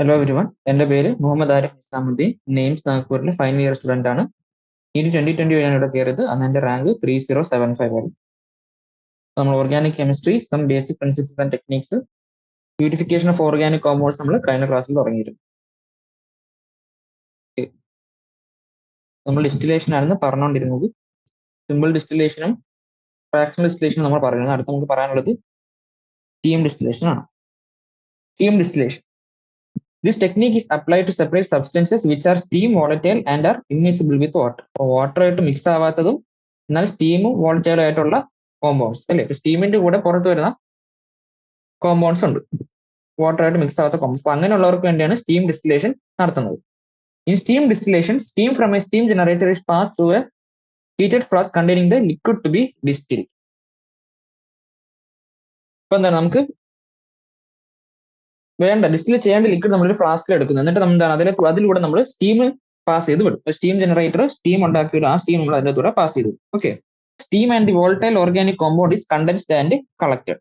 Hello everyone, എൻ്റെ പേര് മുഹമ്മദ് ആരിഫ് നിസാമുദ്ദീൻ. നെയിംസ് നാഗ്പൂരിലെ ഫൈനൽ ഇയർ സ്റ്റുഡൻ്റ് ആണ്. ഈ 2020 ഞാൻ ഇവിടെ കയറിയത്. അന്ന് എൻ്റെ റാങ്ക് 3075 ആയിരുന്നു. നമ്മൾ organic chemistry, some basic principles and techniques, purification of organic compounds നമ്മൾ കഴിഞ്ഞ ക്ലാസ്സിൽ തുടങ്ങിയിരുന്നു. നമ്മൾ ഡിസ്റ്റിലേഷൻ ആയിരുന്നു പറഞ്ഞുകൊണ്ടിരുന്നത്. സിമ്പിൾ ഡിസ്റ്റിലേഷനും ഫ്രാക്ഷണൽ ഡിസ്റ്റിലേഷനും നമ്മൾ പറയുന്നത്. അടുത്ത് നമുക്ക് പറയാനുള്ളത് സ്റ്റീം ഡിസ്റ്റിലേഷൻ ആണ്. Steam distillation. This technique is applied to separate substances which are steam volatile and are immiscible with water. Water ആയിട്ട് മിക്സ് ആവാത്തതും എന്നാൽ സ്റ്റീമും വോളറ്റൈലും ആയിട്ടുള്ള കോമ്പൗണ്ട്സ് അല്ലേ. സ്റ്റീമിന്റെ കൂടെ പുറത്ത് വരുന്ന കോമ്പൗണ്ട്സ് ഉണ്ട്, വാട്ടർ ആയിട്ട് മിക്സ് ആവാത്ത കോമ്പൗണ്ട്സ്. അപ്പൊ അങ്ങനെയുള്ളവർക്ക് വേണ്ടിയാണ് സ്റ്റീം ഡിസ്റ്റിലേഷൻ നടത്തുന്നത്. In steam distillation, steam from a steam generator is passed through a heated flask containing the liquid to be distilled. അപ്പൊ എന്താണ് നമുക്ക് വേണ്ട ഡിസ്റ്റിൽ ചെയ്യേണ്ട ലിക്വിഡ് നമ്മളൊരു ഫ്ലാസ്കിൽ എടുക്കുന്നു. എന്നിട്ട് എന്താണ് അതിലൂടെ നമ്മൾ സ്റ്റീം പാസ് ചെയ്ത് വിടും. സ്റ്റീം ജനറേറ്റർ സ്റ്റീം ഉണ്ടാക്കിയിട്ട് ആ സ്റ്റീം നമ്മൾ അതിൻ്റെ കൂടെ പാസ് ചെയ്തു. Okay. Steam and the volatile organic compound is condensed and collected.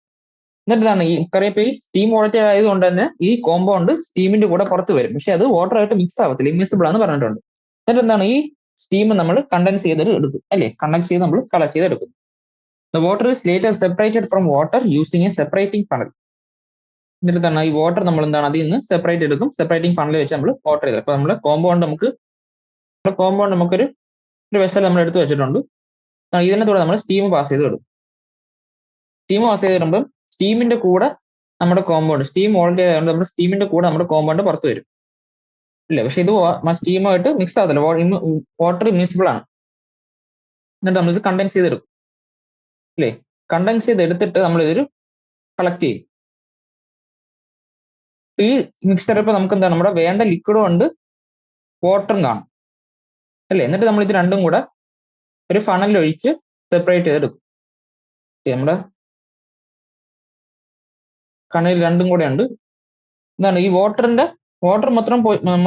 എന്നിട്ടാണ് ഈ പറയുമ്പോൾ ഈ സ്റ്റീം വോളറ്റൈൽ ആയതുകൊണ്ട് തന്നെ ഈ കോമ്പൗണ്ട് സ്റ്റീമിന്റെ കൂടെ പുറത്ത് വരും, പക്ഷെ അത് വാട്ടർ ആയിട്ട് മിക്സ് ആവത്തില്ല, ഇമ്മിസിബിൾ ആണെന്ന് പറഞ്ഞിട്ടുണ്ട്. എന്നിട്ട് എന്താണ് ഈ സ്റ്റീം നമ്മൾ കണ്ടൻസ് ചെയ്തിട്ട് എടുക്കും അല്ലെ, കണ്ടൻസ് ചെയ്ത് നമ്മൾ കളക്ട് ചെയ്ത് എടുക്കും. The water is later separated from water using A separating funnel. എന്നിട്ട് തന്നെ ഈ വാട്ടർ നമ്മൾ എന്താണ് അതിൽ നിന്ന് സെപ്പറേറ്റ് എടുക്കും. സെപ്പറേറ്റിംഗ് ഫണൽ വെച്ച് നമ്മൾ വാട്ടർ ചെയ്ത്, അപ്പൊ നമ്മുടെ കോമ്പൗണ്ട് നമുക്കൊരു വെസൽ നമ്മൾ എടുത്ത് വെച്ചിട്ടുണ്ട്. ഇതിനെ കൂടെ നമ്മൾ സ്റ്റീം പാസ് ചെയ്ത് വിടും. സ്റ്റീം പാസ് ചെയ്ത് വരുമ്പോൾ സ്റ്റീമിന്റെ കൂടെ നമ്മുടെ കോമ്പൗണ്ട് സ്റ്റീം ഓൾറെഡി ആയതുകൊണ്ട് നമ്മുടെ സ്റ്റീമിന്റെ കൂടെ നമ്മുടെ കോമ്പൗണ്ട് പുറത്ത് വരും ഇല്ലേ. പക്ഷെ ഇത് സ്റ്റീമായിട്ട് മിക്സ് ആകത്തില്ല, വാട്ടർ ഇമ്മിസിബിൾ ആണ്. എന്നിട്ട് നമ്മളിത് കണ്ടൻസ് ചെയ്തെടുക്കും അല്ലേ. കണ്ടൻസ് ചെയ്ത് എടുത്തിട്ട് നമ്മൾ ഇതൊരു കളക്ട് ചെയ്യും. ഈ മിക്സർ ഇപ്പൊ നമുക്ക് എന്താണ് നമ്മുടെ വേണ്ട ലിക്വിഡും ഉണ്ട്, വാട്ടറും കാണും അല്ലേ. എന്നിട്ട് നമ്മൾ ഇത് രണ്ടും കൂടെ ഒരു ഫണലിൽ ഒഴിച്ച് സെപ്പറേറ്റ് ചെയ്തെടുക്കും. നമ്മുടെ കണ്ണിൽ രണ്ടും കൂടെ ഉണ്ട്. എന്താണ് ഈ വാട്ടർ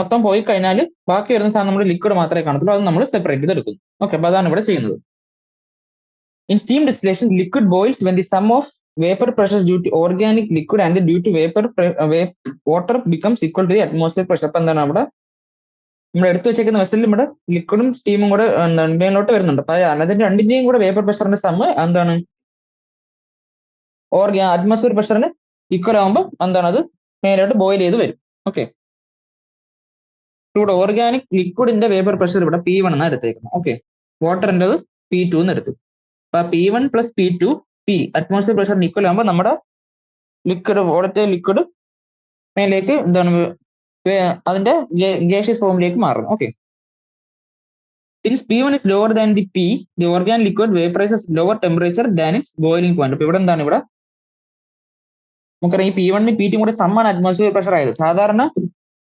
മൊത്തം പോയി കഴിഞ്ഞാൽ ബാക്കി വരുന്ന സാധനം നമ്മുടെ ലിക്വിഡ് മാത്രമേ കാണത്തുള്ളൂ, അത് നമ്മൾ സെപ്പറേറ്റ് ചെയ്തെടുക്കും. ഓക്കെ, അപ്പൊ അതാണ് ഇവിടെ ചെയ്യുന്നത്. In steam distillation liquid boils when the sum of vapour pressure due to organic liquid and due to water becomes equal to the atmosphere pressure. അപ്പൊ എന്താണ് അവിടെ നമ്മൾ എടുത്തു വെച്ചേക്കുന്ന വെസലിൽ നമ്മുടെ ലിക്വിഡും സ്റ്റീമും കൂടെ മേലോട്ട് വരുന്നുണ്ട്. അപ്പൊ അതിന്റെ രണ്ടിന്റെയും കൂടെ വേപ്പർ പ്രഷറിന്റെ സമ്മ് എന്താണ് അറ്റ്മോസ്ഫിയർ പ്രഷറിന് ഈക്വൽ ആകുമ്പോൾ എന്താണ് അത് മേലോട്ട് ബോയിൽ ചെയ്ത് വരും. ഓക്കെ, ഇവിടെ ഓർഗാനിക് ലിക്വിഡിന്റെ വേപ്പർ പ്രഷർ ഇവിടെ P1 എന്നാണ് എടുത്തേക്കുന്നത്. ഓക്കെ, വാട്ടറിൻ്റെത് P2 എന്ന് എടുത്തു. അപ്പൊ P1 plus P2 P atmosphere പ്രഷറിന് ഈക്വൽ ആകുമ്പോൾ നമ്മുടെ വോളറ്റൈൽ ലിക്വിഡ് മേലേക്ക് എന്താണ് അതിന്റെ ഗേഷ്യസ് ഫോമിലേക്ക് മാറും. Okay, since P1 is lower than the P, the organic liquid vaporizes lower temperature than its boiling point. അപ്പൊ ഇവിടെ എന്താണ് ഇവിടെ നമുക്കറിയാം ഈ P1 P2 കൂടെ സമ്മാണ് അറ്റ്മോസ്ഫിയർ പ്രഷർ ആയത്. സാധാരണ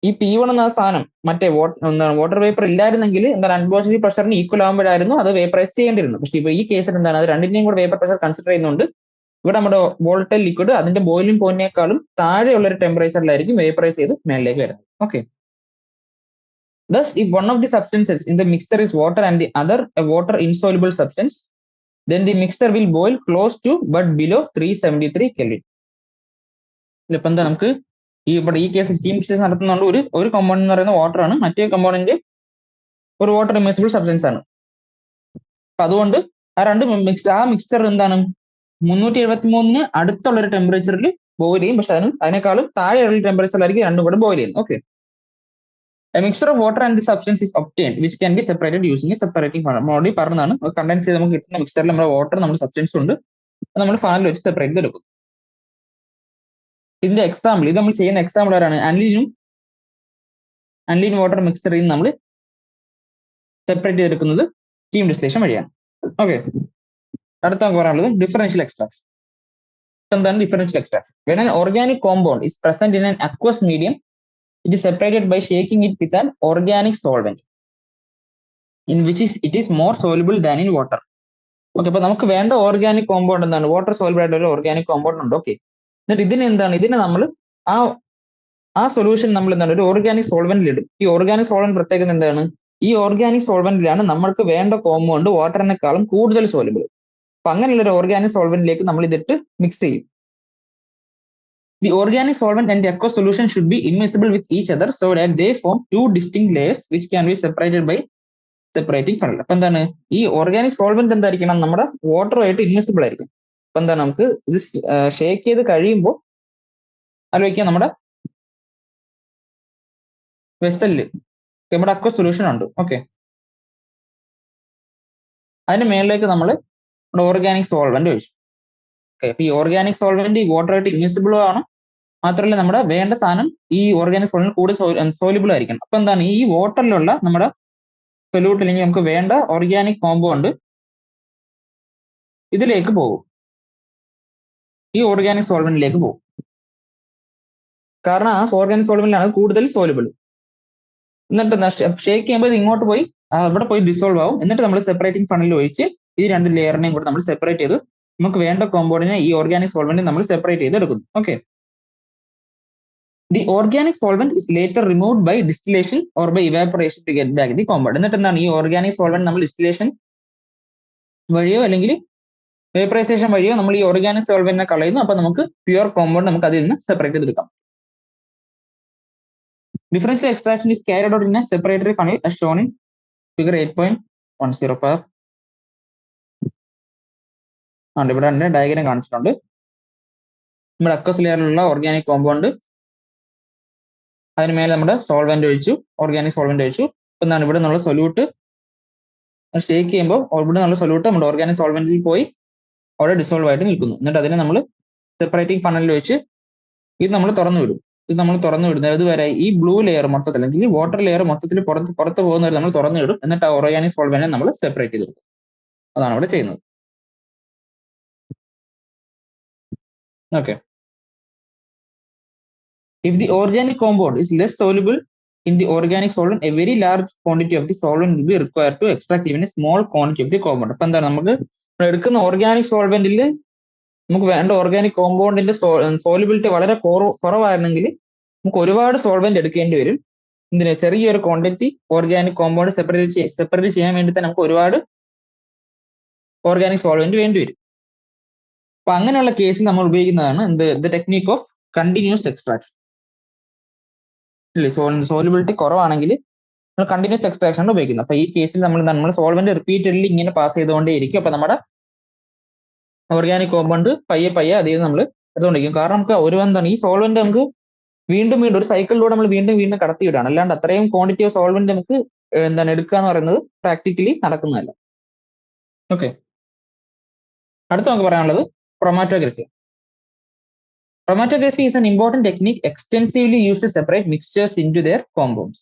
ഈ P1 എന്ന സാധനം മറ്റേ വാട്ടർ വേപ്പർ ഇല്ലായിരുന്നെങ്കിൽ എന്താണ് അറ്റ്മോസ്ഫിയർ പ്രഷറിന് ഈക്വൽ ആകുമ്പോഴായിരുന്നു അത് വേപ്പറൈസ് ചെയ്യേണ്ടിരുന്നത്. പക്ഷേ ഇപ്പൊ ഈ കേസിൽ എന്താണ് അത് രണ്ടിന്റെയും കൂടെ വേപ്പർ പ്രഷർ കൺസിഡർ ചെയ്യുന്നുണ്ട്. ഇവിടെ നമ്മുടെ വോളറ്റൈൽ ലിക്വിഡ് അതിന്റെ ബോയിലിംഗ് പോയിന്റിനേക്കാളും താഴെയുള്ള ഒരു ടെമ്പറേച്ചറിലായിരിക്കും വേപ്പറൈസ് ചെയ്ത് മേളിലേക്ക് വരുന്നത്. Okay, thus if one of the substances in the mixture is water and the other a water insoluble substance, then the mixture will boil close to but below 373 Kelvin. ഇപ്പൊ എന്താ നമുക്ക് ഇവിടെ ഈ കേസ് സ്റ്റീം ഡിസ്റ്റിലേഷൻ നടത്തുന്നതുകൊണ്ട് ഒരു compound എന്ന് പറയുന്നത് water ആണ്, മറ്റേ കോമ്പൗണ്ടിന്റെ ഒരു വാട്ടർ ഇമ്മേഴ്സിബിൾ സബ്സ്റ്റൻസ് ആണ്. അപ്പൊ അതുകൊണ്ട് ആ മിക്സ്ചർ എന്താണ് 373 അടുത്തുള്ള ഒരു ടെമ്പറേച്ചറിൽ ബോയിൽ ചെയ്യും. പക്ഷെ അതിനേക്കാളും താഴെയുള്ള ടെമ്പറേച്ചറിലായിരിക്കും രണ്ടും കൂടെ ബോയിൽ ചെയ്യുന്നത്. Okay, a mixture of water and the substance is obtained which can be separated using a separating funnel. നമ്മൾ ഓൾറെഡി പറഞ്ഞതാണ്, കണ്ടൻസ് ചെയ്ത് നമുക്ക് കിട്ടുന്ന മിക്സ്ചറിൽ നമ്മുടെ വാട്ടർ നമ്മുടെ സബ്സ്റ്റൻസ് ഉണ്ട്, നമ്മൾ ഫണലിൽ വെച്ച് സെപ്പറേറ്റ് ചെയ്തെടുക്കും. ഇതിന്റെ എക്സാമ്പിൾ, ഇത് നമ്മൾ ചെയ്യുന്ന എക്സാമ്പിൾ ആരാണ്? അനിലീൻ വാട്ടർ മിക്സ്ചറിൽ നിന്ന് നമ്മൾ സെപ്പറേറ്റ് ചെയ്തെടുക്കുന്നത് സ്റ്റീം ഡിസ്റ്റിലേഷൻ വഴിയാണ്. ഓക്കെ, അടുത്ത നമുക്ക് പറയാനുള്ളത് ഡിഫറൻഷ്യൽ എക്സ്ട്രാക്ഷൻ. എന്താണ് differential extraction? when an organic compound is present in an aqueous medium, it is separated by shaking it with an organic solvent in which it is more soluble than in water. Okay, അപ്പൊ നമുക്ക് വേണ്ട organic compound എന്താണ്? Water soluble ആയിട്ട് ഒരു organic compound ഉണ്ട്. Okay, എന്നിട്ട് ഇതിനെ നമ്മൾ ആ സൊല്യൂഷൻ നമ്മൾ എന്താണ് ഒരു ഓർഗാനിക് സോൾവെന്റിൽ ഇടും. ഈ ഓർഗാനിക് സോൾവെന്റ് പ്രത്യേകത എന്താണ്? ഈ ഓർഗാനിക് സോൾവെന്റിലാണ് നമ്മൾക്ക് വേണ്ട കോമ്പൗണ്ട് വാട്ടറിനേക്കാളും കൂടുതൽ സോലുബിൾ. അപ്പൊ അങ്ങനെയുള്ള ഒരു ഓർഗാനിക് സോൾവെന്റിലേക്ക് നമ്മൾ ഇതിട്ട് മിക്സ് ചെയ്യും. The organic solvent and the aqueous solution should be immiscible with each other so that they form two distinct layers which can be separated by separating funnel. അപ്പൊ എന്താണ് ഈ ഓർഗാനിക് സോൾവെന്റ് എന്തായിരിക്കണം, നമ്മുടെ വാട്ടറുമായിട്ട് ഇൻമിസിബിൾ ആയിരിക്കും. അപ്പൊ എന്താണ് നമുക്ക് ഇത് ഷേക്ക് ചെയ്ത് കഴിയുമ്പോൾ ആലോചിക്കാം, നമ്മുടെ വെസലില് നമ്മുടെ അക്വസ് സൊല്യൂഷൻ ഉണ്ട്. ഓക്കെ, അതിന് മേളിലേക്ക് നമ്മൾ നമ്മുടെ ഓർഗാനിക് സോൾവെന്റ് ഒഴിച്ചു. ഓക്കെ, അപ്പൊ ഈ ഓർഗാനിക് സോൾവെന്റ് ഈ വാട്ടറായിട്ട് ഇൻമിസിബിളും ആണ്, മാത്രമല്ല നമ്മുടെ വേണ്ട സാധനം ഈ ഓർഗാനിക് സോൾവെന്റ് കൂടുതൽ സോലിബിൾ ആയിരിക്കണം. അപ്പൊ എന്താണ് ഈ വാട്ടറിലുള്ള നമ്മുടെ സൊല്യൂട്ട് അല്ലെങ്കിൽ നമുക്ക് വേണ്ട ഓർഗാനിക് കോമ്പൗണ്ട് ഇതിലേക്ക് പോകും, ഈ ഓർഗാനിക് സോൾവെന്റിലേക്ക് പോകും. കാരണം ആ ഓർഗാനിക് സോൾവെന്റിലാണ് കൂടുതൽ സോലിബിൾ. എന്നിട്ട് ഷേക്ക് ചെയ്യുമ്പോൾ ഇത് ഇങ്ങോട്ട് പോയി അവിടെ പോയി ഡിസോൾവ് ആവും. എന്നിട്ട് നമ്മൾ സെപ്പറേറ്റിംഗ് ഫണലിൽ ഒഴിച്ച് ഈ രണ്ട് ലെയറിനെയും കൂടെ നമ്മൾ സെപ്പറേറ്റ് ചെയ്ത് നമുക്ക് വേണ്ട കോമ്പൗണ്ടിനെ ഈ ഓർഗാനിക് സോൾവെന്റ് നമ്മൾ സെപ്പറേറ്റ് ചെയ്ത് എടുക്കുന്നു. Okay, the organic solvent is later removed by distillation or by evaporation to get back the compound. എന്നിട്ട് എന്താണ് ഈ ഓർഗാനിക് സോൾവെന്റ് നമ്മൾ ഡിസ്റ്റിലേഷൻ വഴിയോ അല്ലെങ്കിൽ വേപ്പറൈസേഷൻ വഴിയോ നമ്മൾ ഈ ഓർഗാനിക് സോൾവെന്റിനെ കളയുന്നു. അപ്പൊ നമുക്ക് പ്യുവർ കോമ്പൗണ്ട് നമുക്ക് അതിൽ നിന്ന് സെപ്പറേറ്റ് ചെയ്തെടുക്കാം. Differential extraction is carried out in a separatory funnel as shown in figure 8.10. ആണ് ഇവിടെ തന്നെ ഡയഗ്രാം കാണിച്ചിട്ടുണ്ട്. നമ്മുടെ അക്വസ് ലെയറിലുള്ള ഓർഗാനിക് കോമ്പൗണ്ട്, അതിന് മേലെ നമ്മുടെ സോൾവെന്റ് ഒഴിച്ചു, ഓർഗാനിക് സോൾവെന്റ് ഒഴിച്ചു. ഇപ്പൊ എന്താണ് ഇവിടെ നിന്നുള്ള സൊല്യൂട്ട് ഷേക്ക് ചെയ്യുമ്പോൾ ഇവിടെ നിന്നുള്ള സൊല്യൂട്ട് നമ്മുടെ ഓർഗാനിക് സോൾവെന്റിൽ പോയി അവിടെ ഡിസോൾവ് ആയിട്ട് നിൽക്കുന്നു. എന്നിട്ട് അതിനെ നമ്മൾ സെപ്പറേറ്റിംഗ് ഫണലിൽ വെച്ച് ഇത് നമ്മൾ തുറന്നു വിടും. ഇത് നമ്മൾ തുറന്നു വിടുന്നത് ഇതുവരെ ഈ ബ്ലൂ ലെയർ മൊത്തത്തിൽ അല്ലെങ്കിൽ വാട്ടർ ലെയർ മൊത്തത്തിൽ പുറത്ത് പോകുന്നവരെ നമ്മൾ തുറന്നു വിടും. എന്നിട്ട് ആ ഓർഗാനിക് സോൾവെന്റിനെ നമ്മൾ സെപ്പറേറ്റ് ചെയ്തെടുക്കും. അതാണ് ഇവിടെ ചെയ്യുന്നത്. Okay, if the organic compound is less soluble in the organic solvent, a very large quantity of the solvent will be required to extract even a small quantity of the compound. അപ്പൊ എന്താണ് നമുക്ക് എടുക്കുന്ന organic സോൾവെന്റിൽ നമുക്ക് വേണ്ട organic കോമ്പൗണ്ടിന്റെ solubility വളരെ കുറവായിരുന്നെങ്കിൽ നമുക്ക് ഒരുപാട് solvent എടുക്കേണ്ടി വരും. എന്തിനാ, ചെറിയൊരു ക്വാണ്ടിറ്റി ഓർഗാനിക് കോമ്പൗണ്ട് സെപ്പറേറ്റ് ചെയ്യാൻ വേണ്ടി തന്നെ നമുക്ക് ഒരുപാട് ഓർഗാനിക് സോൾവെന്റ് വേണ്ടി വരും. അപ്പൊ അങ്ങനെയുള്ള കേസിൽ നമ്മൾ ഉപയോഗിക്കുന്നതാണ് the technique of continuous extraction. Solubility കുറവാണെങ്കിൽ നമ്മൾ കണ്ടിന്യൂസ് എക്സ്ട്രാക്ഷൻ ആണ് ഉപയോഗിക്കുന്നത്. അപ്പൊ ഈ കേസിൽ നമ്മൾ സോൾവെന്റ് റിപ്പീറ്റഡ്ലി ഇങ്ങനെ പാസ് ചെയ്തുകൊണ്ടേയിരിക്കും. അപ്പൊ നമ്മുടെ ഓർഗാനിക് കോമ്പൗണ്ട് പയ്യെ അതിൽ നമ്മൾ എടുത്തുകൊണ്ടിരിക്കും. കാരണം നമുക്ക് ഒരു എന്താണ് ഈ സോൾവെന്റ് നമുക്ക് വീണ്ടും ഒരു സൈക്കിളിലൂടെ നമ്മൾ വീണ്ടും കടത്തിവിടാണ്. അല്ലാണ്ട് അത്രയും ക്വാണ്ടിറ്റി ഓഫ് സോൾവെന്റ് നമുക്ക് എന്താണ് എടുക്കുക എന്ന് പറയുന്നത് പ്രാക്ടിക്കലി നടക്കുന്നതല്ല. ഓക്കെ, അടുത്ത നമുക്ക് പറയാനുള്ളത് chromatography. Chromatography is an important technique extensively used to separate mixtures into their compounds,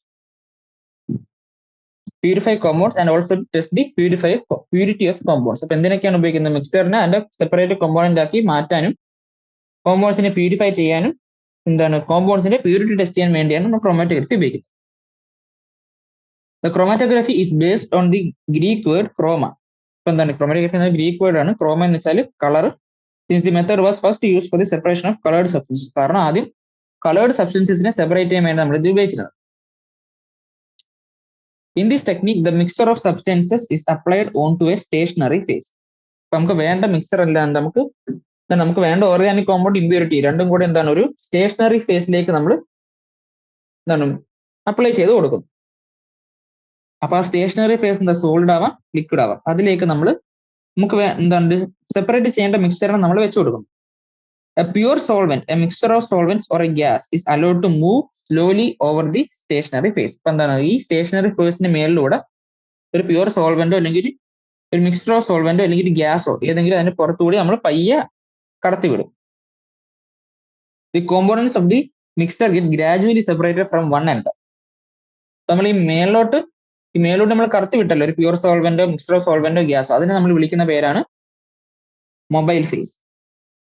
purify compounds and also test the purity of compounds. അപ്പൊ എന്തിനൊക്കെയാണ് ഉപയോഗിക്കുന്നത്? മിക്സ്ചറിനെ അതിന്റെ സെപ്പറേറ്റ് കോമ്പോണന്റ് ആക്കി മാറ്റാനും കോമ്പൗണ്ട്സിനെ പ്യൂരിഫൈ ചെയ്യാനും എന്താണ് കോമ്പൗണ്ട്സിന്റെ പ്യൂരിറ്റി ടെസ്റ്റ് ചെയ്യാൻ വേണ്ടിയാണ് നമ്മൾ ക്രോമാറ്റോഗ്രഫി ഉപയോഗിക്കുന്നത്. The chromatography is based on the Greek word chroma. അപ്പൊ എന്താണ് ക്രോമാറ്റോഗ്രഫി എന്ന ഗ്രീക്ക് വേർഡ് ആണ്. ക്രോമ എന്ന് വെച്ചാൽ colour. Since the method was first used for the separation of colored substances. കാരണം ആദ്യം colored substancesനെ സെപ്പറേറ്റ് ചെയ്യാൻ വേണ്ടി നമ്മൾ ഇത് ഉപയോഗിച്ചിരുന്നത്. In this technique, the mixture of substances is applied onto a stationary phase. അപ്പൊ നമുക്ക് വേണ്ട മിക്സർ അല്ല, നമുക്ക് വേണ്ട ഓർഗാനിക് കോമ്പൗണ്ട് ഇമ്പ്യൂരിറ്റി രണ്ടും കൂടെ എന്താണ് ഒരു സ്റ്റേഷനറി ഫേസിലേക്ക് നമ്മൾ എന്താണ് അപ്ലൈ ചെയ്ത് കൊടുക്കുന്നു. അപ്പൊ ആ സ്റ്റേഷനറി ഫേസ് എന്താ സോളിഡ് ആവാം ലിക്വിഡ് ആവാം, അതിലേക്ക് നമുക്ക് എന്താണ് സെപ്പറേറ്റ് ചെയ്യേണ്ട മിക്സറിനെ നമ്മൾ വെച്ച് കൊടുക്കുന്നു. A pure solvent, a mixture of solvents or a gas is allowed to move slowly over the stationary phase. അപ്പൊ എന്താണ് ഈ സ്റ്റേഷനറി ഫേസിന്റെ മേളിലൂടെ ഒരു പ്യുവർ സോൾവെന്റോ അല്ലെങ്കിൽ ഒരു മിക്സ്ചർ ഓഫ് സോൾവെന്റോ അല്ലെങ്കിൽ ഗ്യാസോ ഏതെങ്കിലും അതിന്റെ പുറത്തുകൂടി നമ്മൾ പയ്യെ കടത്തിവിടും. The components of the mixture get gradually separated from one another. നമ്മൾ ഈ മേലോട്ട് നമ്മൾ കടത്തി വിട്ടല്ലോ ഒരു പ്യുവർ സോൾവെന്റോ മിക്സ്ചർ ഓഫ് സോൾവെന്റോ ഗ്യാസോ, അതിനെ നമ്മൾ വിളിക്കുന്ന പേരാണ് മൊബൈൽ ഫേസ്.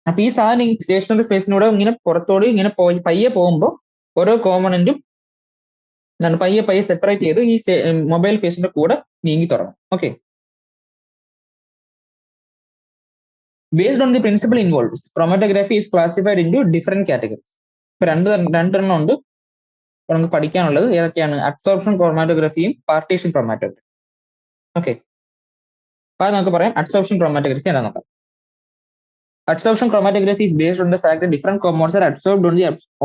അപ്പൊ ഈ സാധനം സ്റ്റേഷനറി ഫേസിനൂടെ ഇങ്ങനെ പുറത്തോട് ഇങ്ങനെ പയ്യെ പോകുമ്പോൾ ഓരോ കോമ്പണന്റും പയ്യെ സെപ്പറേറ്റ് ചെയ്ത് ഈ മൊബൈൽ ഫേസിന്റെ കൂടെ നീങ്ങി തുടങ്ങും. Okay, based on the principle involved, chromatography is classified into different categories. ഇപ്പൊ രണ്ടെണ്ണം ഉണ്ട് നമുക്ക് പഠിക്കാനുള്ളത്. ഏതൊക്കെയാണ്? അബ്സോർപ്ഷൻ ക്രോമാറ്റോഗ്രഫിയും പാർട്ടീഷൻ ക്രോമാറ്റോഗ്രഫി. ഓക്കെ, അപ്പൊ അത് നമുക്ക് പറയാം. അബ്സോർപ്ഷൻ ക്രോമാറ്റോഗ്രഫി എന്താ നോക്കാം. Adsorption chromatography is based on the fact that different compounds are absorbed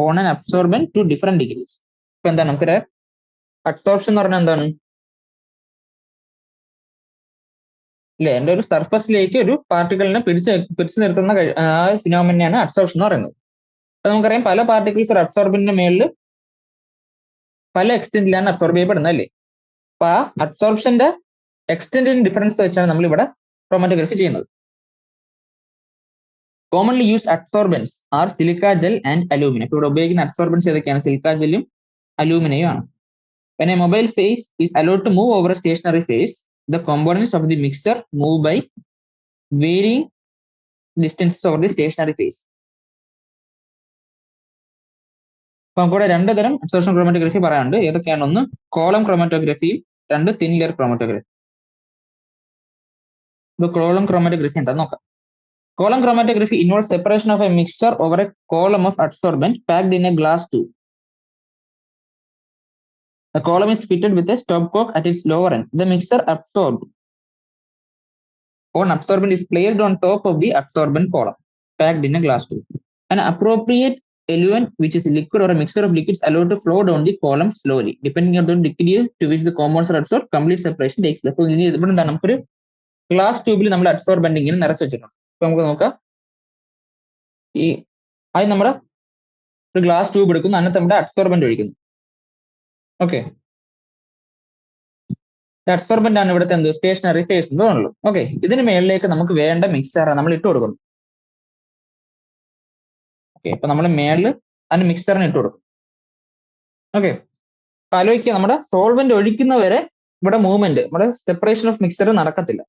on an absorbent to different degrees. ഇപ്പൊ എന്താണ് നമുക്കൊരു അഡ്സോർപ്ഷൻ എന്ന് പറഞ്ഞാൽ എന്താണ് ഇല്ലേ, എന്റെ ഒരു സർഫസിലേക്ക് ഒരു പാർട്ടിക്കിളിനെ പിടിച്ചു നിർത്തുന്ന ഫിനോമിനെയാണ് അഡ്സോർപ്ഷൻ എന്ന് പറയുന്നത്. അപ്പൊ നമുക്കറിയാം പല പാർട്ടിക്കിൾസ് ഒരു അബ്സോർബന്റിന്റെ മേളിൽ പല എക്സ്റ്റെന്റിലാണ് അബ്സോർബ് ചെയ്യപ്പെടുന്നത് അല്ലേ. അപ്പൊ ആ അബ്സോർപ്ഷന്റെ എക്സ്റ്റെന്റിന് ഡിഫറൻസ് വെച്ചാണ് നമ്മൾ ഇവിടെ ക്രോമാറ്റോഗ്രഫി ചെയ്യുന്നത്. Commonly used absorbents are silica gel and aluminium. ഇപ്പൊ ഇവിടെ ഉപയോഗിക്കുന്ന അബ്സോർബൻസ് ഏതൊക്കെയാണ്? സിലിക്ക ജെല്ലും അലൂമിനിയം ആണ്. When a mobile phase is allowed to move over a stationary phase, the components of the mixture move by varying distances over the stationary phase. അപ്പൊ നമുക്കിവിടെ രണ്ട് തരം അബ്സോർപ്ഷൻ ക്രോമാറ്റോഗ്രഫി പറയാനുണ്ട്. ഏതൊക്കെയാണ്? ഒന്ന് കോളം ക്രോമാറ്റോഗ്രഫിയും രണ്ട് തിൻ ലെയർ ക്രോമാറ്റോഗ്രഫി. ഇപ്പൊ column chromatography എന്താ നോക്കാം. Column chromatography involve separation of A mixture over A column of absorbent packed in A glass tube. The column is fitted with a stopcock at its lower end. The mixture absorbed on absorbent is placed on top of the absorbent column, packed in a glass tube. An appropriate eluent, which is a liquid or a mixture of liquids, allowed to flow down the column slowly. Depending on the degree to which the compounds are absorbed, complete separation takes place. അപ്പോൾ ഇവിടെ എന്താണ് നമുക്കൊരു glass ട്യൂബിൽ നമ്മൾ absorbent ഇങ്ങനെ നിറച്ച് വെച്ചിട്ടുണ്ട്. അപ്പൊ നമുക്ക് നോക്കാം. ഈ ആദ്യം നമ്മുടെ ഒരു ഗ്ലാസ് ട്യൂബ് എടുക്കുന്നു, അതിനകത്ത് നമ്മുടെ അബ്സോർബന്റ് ഒഴിക്കുന്നു. ഓക്കെ, അബ്സോർബന്റ് ആണ് ഇവിടുത്തെ എന്ത് സ്റ്റേഷനറി ഫേസ് ഉള്ളൂ. ഓക്കെ, ഇതിന് മേളിലേക്ക് നമുക്ക് വേണ്ട മിക്സ്ചർ നമ്മൾ ഇട്ട് കൊടുക്കുന്നു. ഓക്കെ, ഇപ്പൊ നമ്മൾ മേളിൽ അതിന് മിക്സ്ചറിന് ഇട്ട് കൊടുക്കും. ഓക്കെ, അപ്പൊ ആലോചിക്കുക, നമ്മുടെ സോൾവെന്റ് ഒഴിക്കുന്നവരെ ഇവിടെ മൂവ്മെന്റ്, നമ്മുടെ സെപ്പറേഷൻ ഓഫ് മിക്സ്ചർ നടക്കത്തില്ല.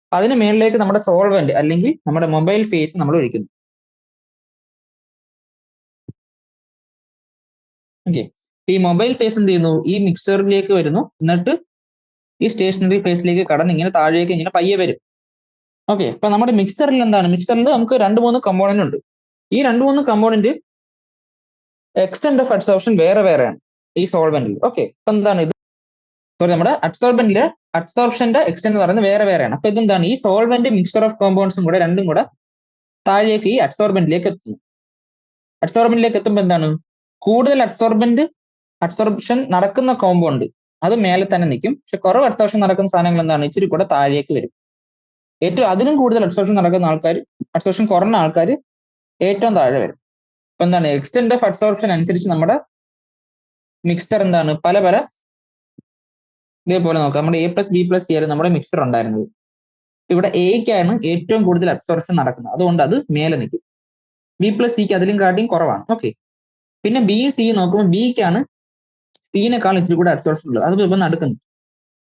അപ്പൊ അതിന് മേളിലേക്ക് നമ്മുടെ സോൾവെന്റ് അല്ലെങ്കിൽ നമ്മുടെ മൊബൈൽ ഫേസ് നമ്മൾ ഒഴിക്കുന്നു. ഓക്കെ, ഈ മൊബൈൽ ഫേസ് എന്ത് ചെയ്യുന്നു? ഈ മിക്സ്ചറിലേക്ക് വരുന്നു, എന്നിട്ട് ഈ സ്റ്റേഷനറി ഫേസിലേക്ക് കടന്ന് ഇങ്ങനെ താഴേക്ക് ഇങ്ങനെ പയ്യെ വരും. ഓക്കെ, അപ്പൊ നമ്മുടെ മിക്സ്ചറിൽ എന്താണ്? മിക്സ്ചറിൽ നമുക്ക് 2-3 കമ്പോണന്റ് ഉണ്ട്. ഈ 2-3 കമ്പോണന്റ് എക്സ്റ്റെന്റ് ഓഫ് അബ്സോർപ്ഷൻ വേറെ വേറെയാണ് ഈ സോൾവെന്റിൽ. ഓക്കെ, അപ്പൊ എന്താണ് ഇത്? സോറി, നമ്മുടെ അബ്സോർബന്റിലെ അബ്സോർപ്ഷന്റെ എക്സ്റ്റെന്റ് എന്ന് പറയുന്നത് വേറെ വേറെയാണ്. അപ്പൊ ഇതെന്താണ്? ഈ സോൾവെന്റ് മിക്സ്ചർ ഓഫ് കോമ്പൗണ്ട്സും കൂടെ രണ്ടും കൂടെ താഴേക്ക് ഈ അബ്സോർബന്റിലേക്ക് എത്തുന്നു. അബ്സോർബന്റിലേക്ക് എത്തുമ്പോൾ എന്താണ്? കൂടുതൽ അബ്സോർപ്ഷൻ നടക്കുന്ന കോമ്പൗണ്ട് അത് മേലെ തന്നെ നിൽക്കും. പക്ഷെ കുറവ് അബ്സോർപ്ഷൻ നടക്കുന്ന സാധനങ്ങൾ എന്താണ്? ഇച്ചിരി കൂടെ താഴേക്ക് വരും. ഏറ്റവും അതിനും കൂടുതൽ അബ്സോർപ്ഷൻ നടക്കുന്ന ആൾക്കാർ, അബ്സോർപ്ഷൻ കുറഞ്ഞ ആൾക്കാർ ഏറ്റവും താഴെ വരും. അപ്പൊ എന്താണ്? എക്സ്റ്റെന്റ് ഓഫ് അബ്സോർപ്ഷൻ അനുസരിച്ച് നമ്മുടെ മിക്സ്ചർ എന്താണ്? പല പല ഇതേപോലെ നോക്കാം. നമ്മുടെ A+B+C ആയിരുന്നു നമ്മുടെ മിക്സ്ചർ ഉണ്ടായിരുന്നത്. ഇവിടെ എക്കാണ് ഏറ്റവും കൂടുതൽ അബ്സോർപ്ഷൻ നടക്കുന്നത്, അതുകൊണ്ട് അത് മേലെ നിൽക്കും. B+Cക്ക് അതിലും കാട്ടിയും കുറവാണ്. ഓക്കെ, പിന്നെ ബി സി നോക്കുമ്പോൾ ബിക്കാണ് സിനെക്കാൾ ഇച്ചിരി കൂടെ അബ്സോർപ്ഷൻ ഉള്ളത്, അത് ഇപ്പം നടക്കുന്നു.